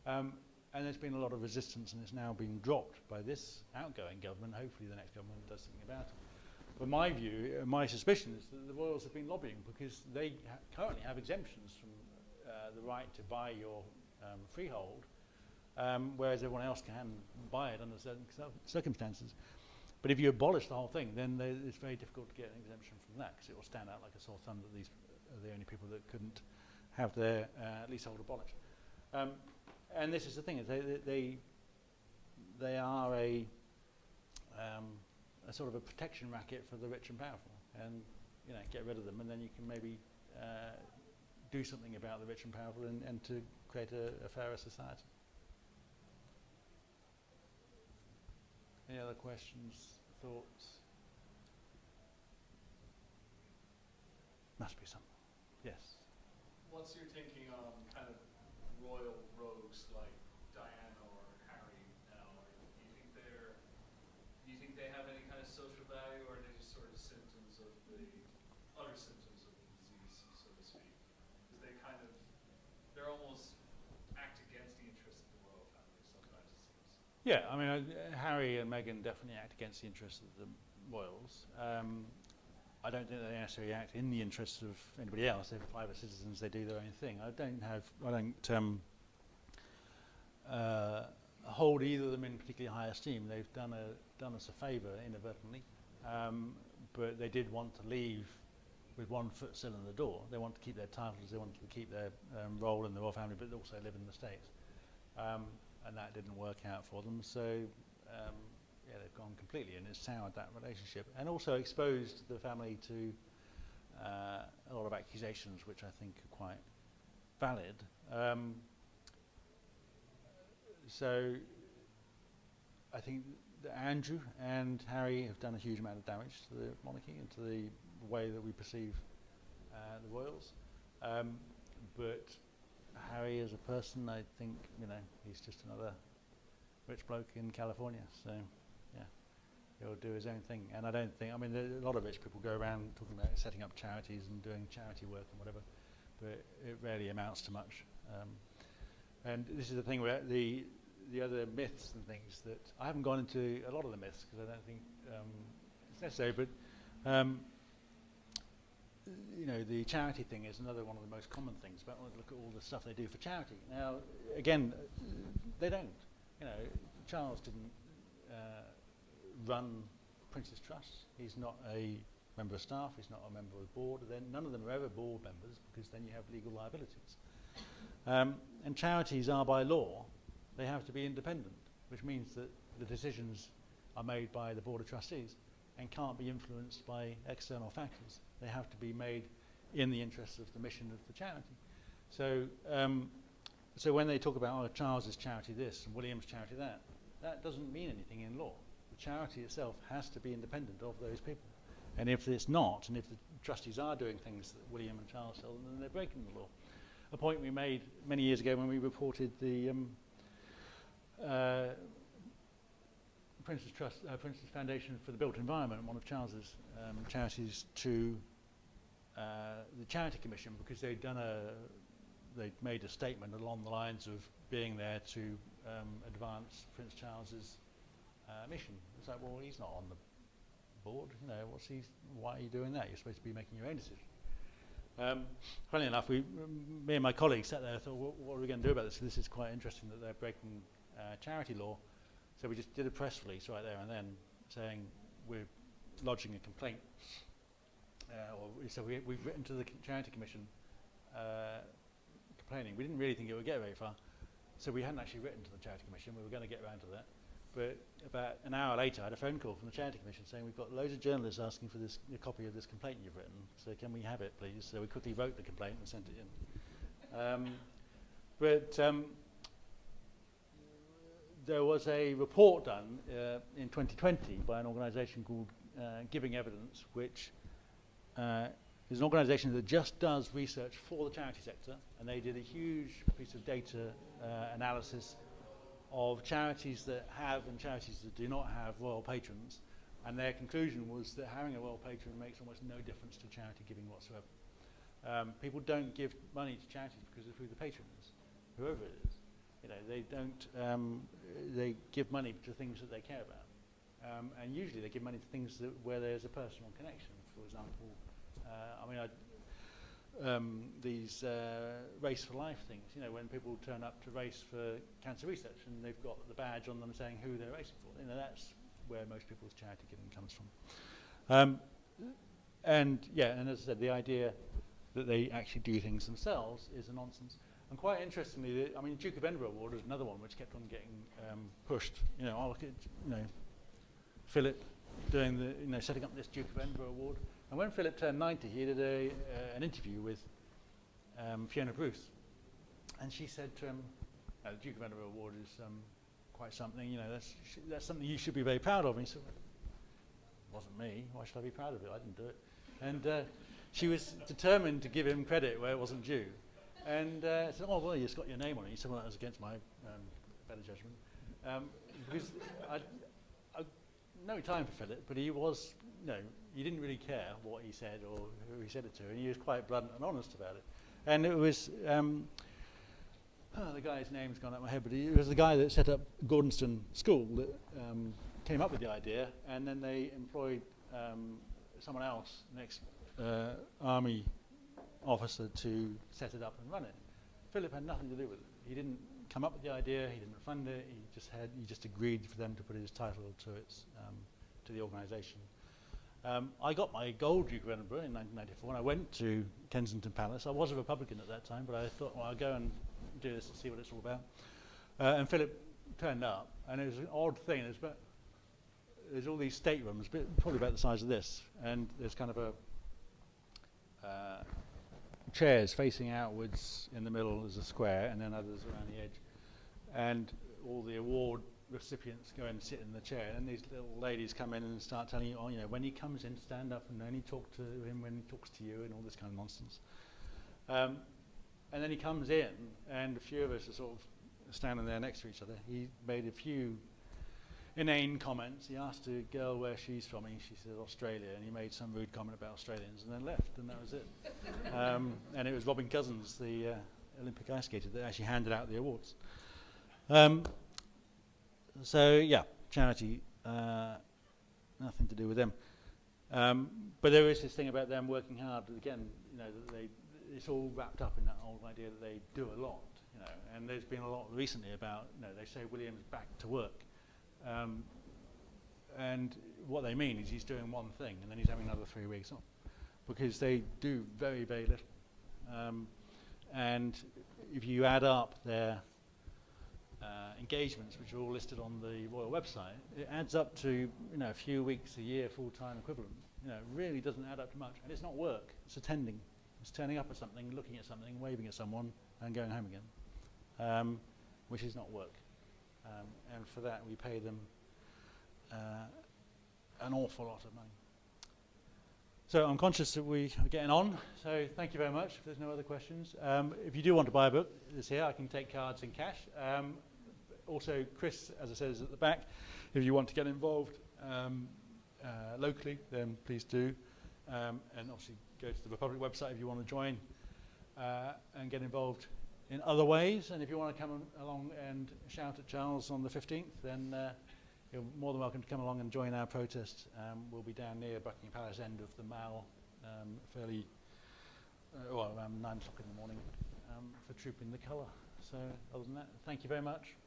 And there's been a lot of resistance, and it's now been dropped by this outgoing government. Hopefully the next government does something about it. But my view, my suspicion is that the royals have been lobbying because they currently have exemptions from the right to buy your freehold, whereas everyone else can buy it under certain circumstances. But if you abolish the whole thing, then it's very difficult to get an exemption from that, because it will stand out like a sore thumb that these are the only people that couldn't have their leasehold abolished. And this is the thing: is they are a sort of a protection racket for the rich and powerful, and you know, get rid of them, and then you can maybe do something about the rich and powerful, and to create a fairer society. Any other questions, thoughts? Must be something. Yes. What's your thinking on kind of royal rogues like Diana or Harry now? Do you think they have any kind of social value, or are they just sort of symptoms of the other symptoms of the disease, so to speak? Because they're almost act against the interests of the royal family sometimes, it seems. Yeah, I mean, Harry and Meghan definitely act against the interests of the royals. I don't think they necessarily act in the interests of anybody else. They're private citizens; they do their own thing. I don't hold either of them in particularly high esteem. They've done us a favour inadvertently, but they did want to leave with one foot still in the door. They want to keep their titles, they wanted to keep their role in the royal family, but also live in the States. And that didn't work out for them. So yeah, they've gone completely, and it's soured that relationship, and also exposed the family to a lot of accusations, which I think are quite valid. So I think that Andrew and Harry have done a huge amount of damage to the monarchy and to the way that we perceive the royals. But Harry as a person, I think, you know, he's just another rich bloke in California. So yeah, he'll do his own thing. And I don't think, I mean, a lot of rich people go around talking about setting up charities and doing charity work and whatever, but it rarely amounts to much. And this is the thing where the other myths and things that I haven't gone into a lot of the myths because I don't think it's necessary, but you know, the charity thing is another one of the most common things. But look at all the stuff they do for charity. Now, again, they don't. You know, Charles didn't run Prince's Trust. He's not a member of staff. He's not a member of the board. Then none of them are ever board members because then you have legal liabilities. And charities are by law, they have to be independent, which means that the decisions are made by the Board of Trustees and can't be influenced by external factors. They have to be made in the interests of the mission of the charity. So, so when they talk about, oh, Charles's charity this and William's charity that, that doesn't mean anything in law. The charity itself has to be independent of those people. And if it's not, and if the trustees are doing things that William and Charles tell them, then they're breaking the law. A point we made many years ago when we reported the Prince's Trust, Prince's Foundation for the Built Environment, one of Charles's charities, to the Charity Commission, because they'd made a statement along the lines of being there to advance Prince Charles's mission. It's like, well, he's not on the board. You know, why are you doing that? You're supposed to be making your own decision. Funny enough, me and my colleagues sat there and thought, what are we going to do about this? This is quite interesting that they're breaking charity law. So we just did a press release right there and then saying we're lodging a complaint. So we've written to the Charity Commission complaining. We didn't really think it would get very far. So we hadn't actually written to the Charity Commission. We were going to get around to that. But about an hour later, I had a phone call from the Charity Commission saying we've got loads of journalists asking for a copy of this complaint you've written. So can we have it, please? So we quickly wrote the complaint and sent it in. There was a report done in 2020 by an organisation called Giving Evidence, which is an organisation that just does research for the charity sector, and they did a huge piece of data analysis of charities that have and charities that do not have royal patrons, and their conclusion was that having a royal patron makes almost no difference to charity giving whatsoever. People don't give money to charities because of who the patron is, whoever it is. You know, they don't. They give money to things that they care about, and usually they give money to things where there's a personal connection. For example, these Race for Life things. You know, when people turn up to race for cancer research and they've got the badge on them saying who they're racing for. You know, that's where most people's charity giving comes from. And as I said, the idea that they actually do things themselves is a nonsense. And quite interestingly, the Duke of Edinburgh Award is another one which kept on getting pushed. You know, I look at Philip doing setting up this Duke of Edinburgh Award. And when Philip turned 90, he did an interview with Fiona Bruce, and she said to him, "The Duke of Edinburgh Award is quite something. You know, that's something you should be very proud of." And he said, "It wasn't me. Why should I be proud of it? I didn't do it." And she was determined to give him credit where it wasn't due. And said, "Oh well, it's got your name on it." He said, "Well, that was against my better judgment." Because I no time for Philip, but he was, he didn't really care what he said or who he said it to, and he was quite blunt and honest about it. And it was, the guy's name's gone out of my head, but it was the guy that set up Gordonston School that came up with the idea, and then they employed someone else, an ex-army officer, to set it up and run it. Philip had nothing to do with it. He didn't come up with the idea, he didn't fund it, he just agreed for them to put his title to the organisation. I got my gold Duke of Edinburgh in 1994, and I went to Kensington Palace. I was a Republican at that time, but I thought, well, I'll go and do this and see what it's all about. And Philip turned up, and it was an odd thing. There's all these staterooms, probably about the size of this, and there's kind of a chairs facing outwards in the middle as a square, and then others around the edge. And all the award recipients go and sit in the chair, and these little ladies come in and start telling you, when he comes in, stand up and only talk to him when he talks to you, and all this kind of nonsense. And then he comes in, and a few of us are sort of standing there next to each other. He made a few inane comments. He asked a girl where she's from, and she said Australia, and he made some rude comment about Australians, and then left, and that was it. And it was Robin Cousins, the Olympic ice skater, that actually handed out the awards. So yeah, charity, nothing to do with them. But there is this thing about them working hard. Again, you know, that it's all wrapped up in that old idea that they do a lot. You know, and there's been a lot recently about, you know, they say William's back to work, and what they mean is he's doing one thing and then he's having another 3 weeks off, because they do very, very little. And if you add up their engagements, which are all listed on the Royal website, it adds up to, you know, a few weeks a year full-time equivalent. You know, it really doesn't add up to much, and it's not work. It's attending. It's turning up at something, looking at something, waving at someone, and going home again, which is not work. And for that, we pay them an awful lot of money. So I'm conscious that we are getting on, so thank you very much. If there's no other questions, if you do want to buy a book, it's here. I can take cards in cash. Also, Chris, as I said, is at the back. If you want to get involved locally, then please do. And obviously, go to the Republic website if you want to join and get involved in other ways. And if you want to come along and shout at Charles on the 15th, then you're more than welcome to come along and join our protest. We'll be down near Buckingham Palace end of the Mall around 9 o'clock in the morning for Trooping the Colour. So other than that, thank you very much.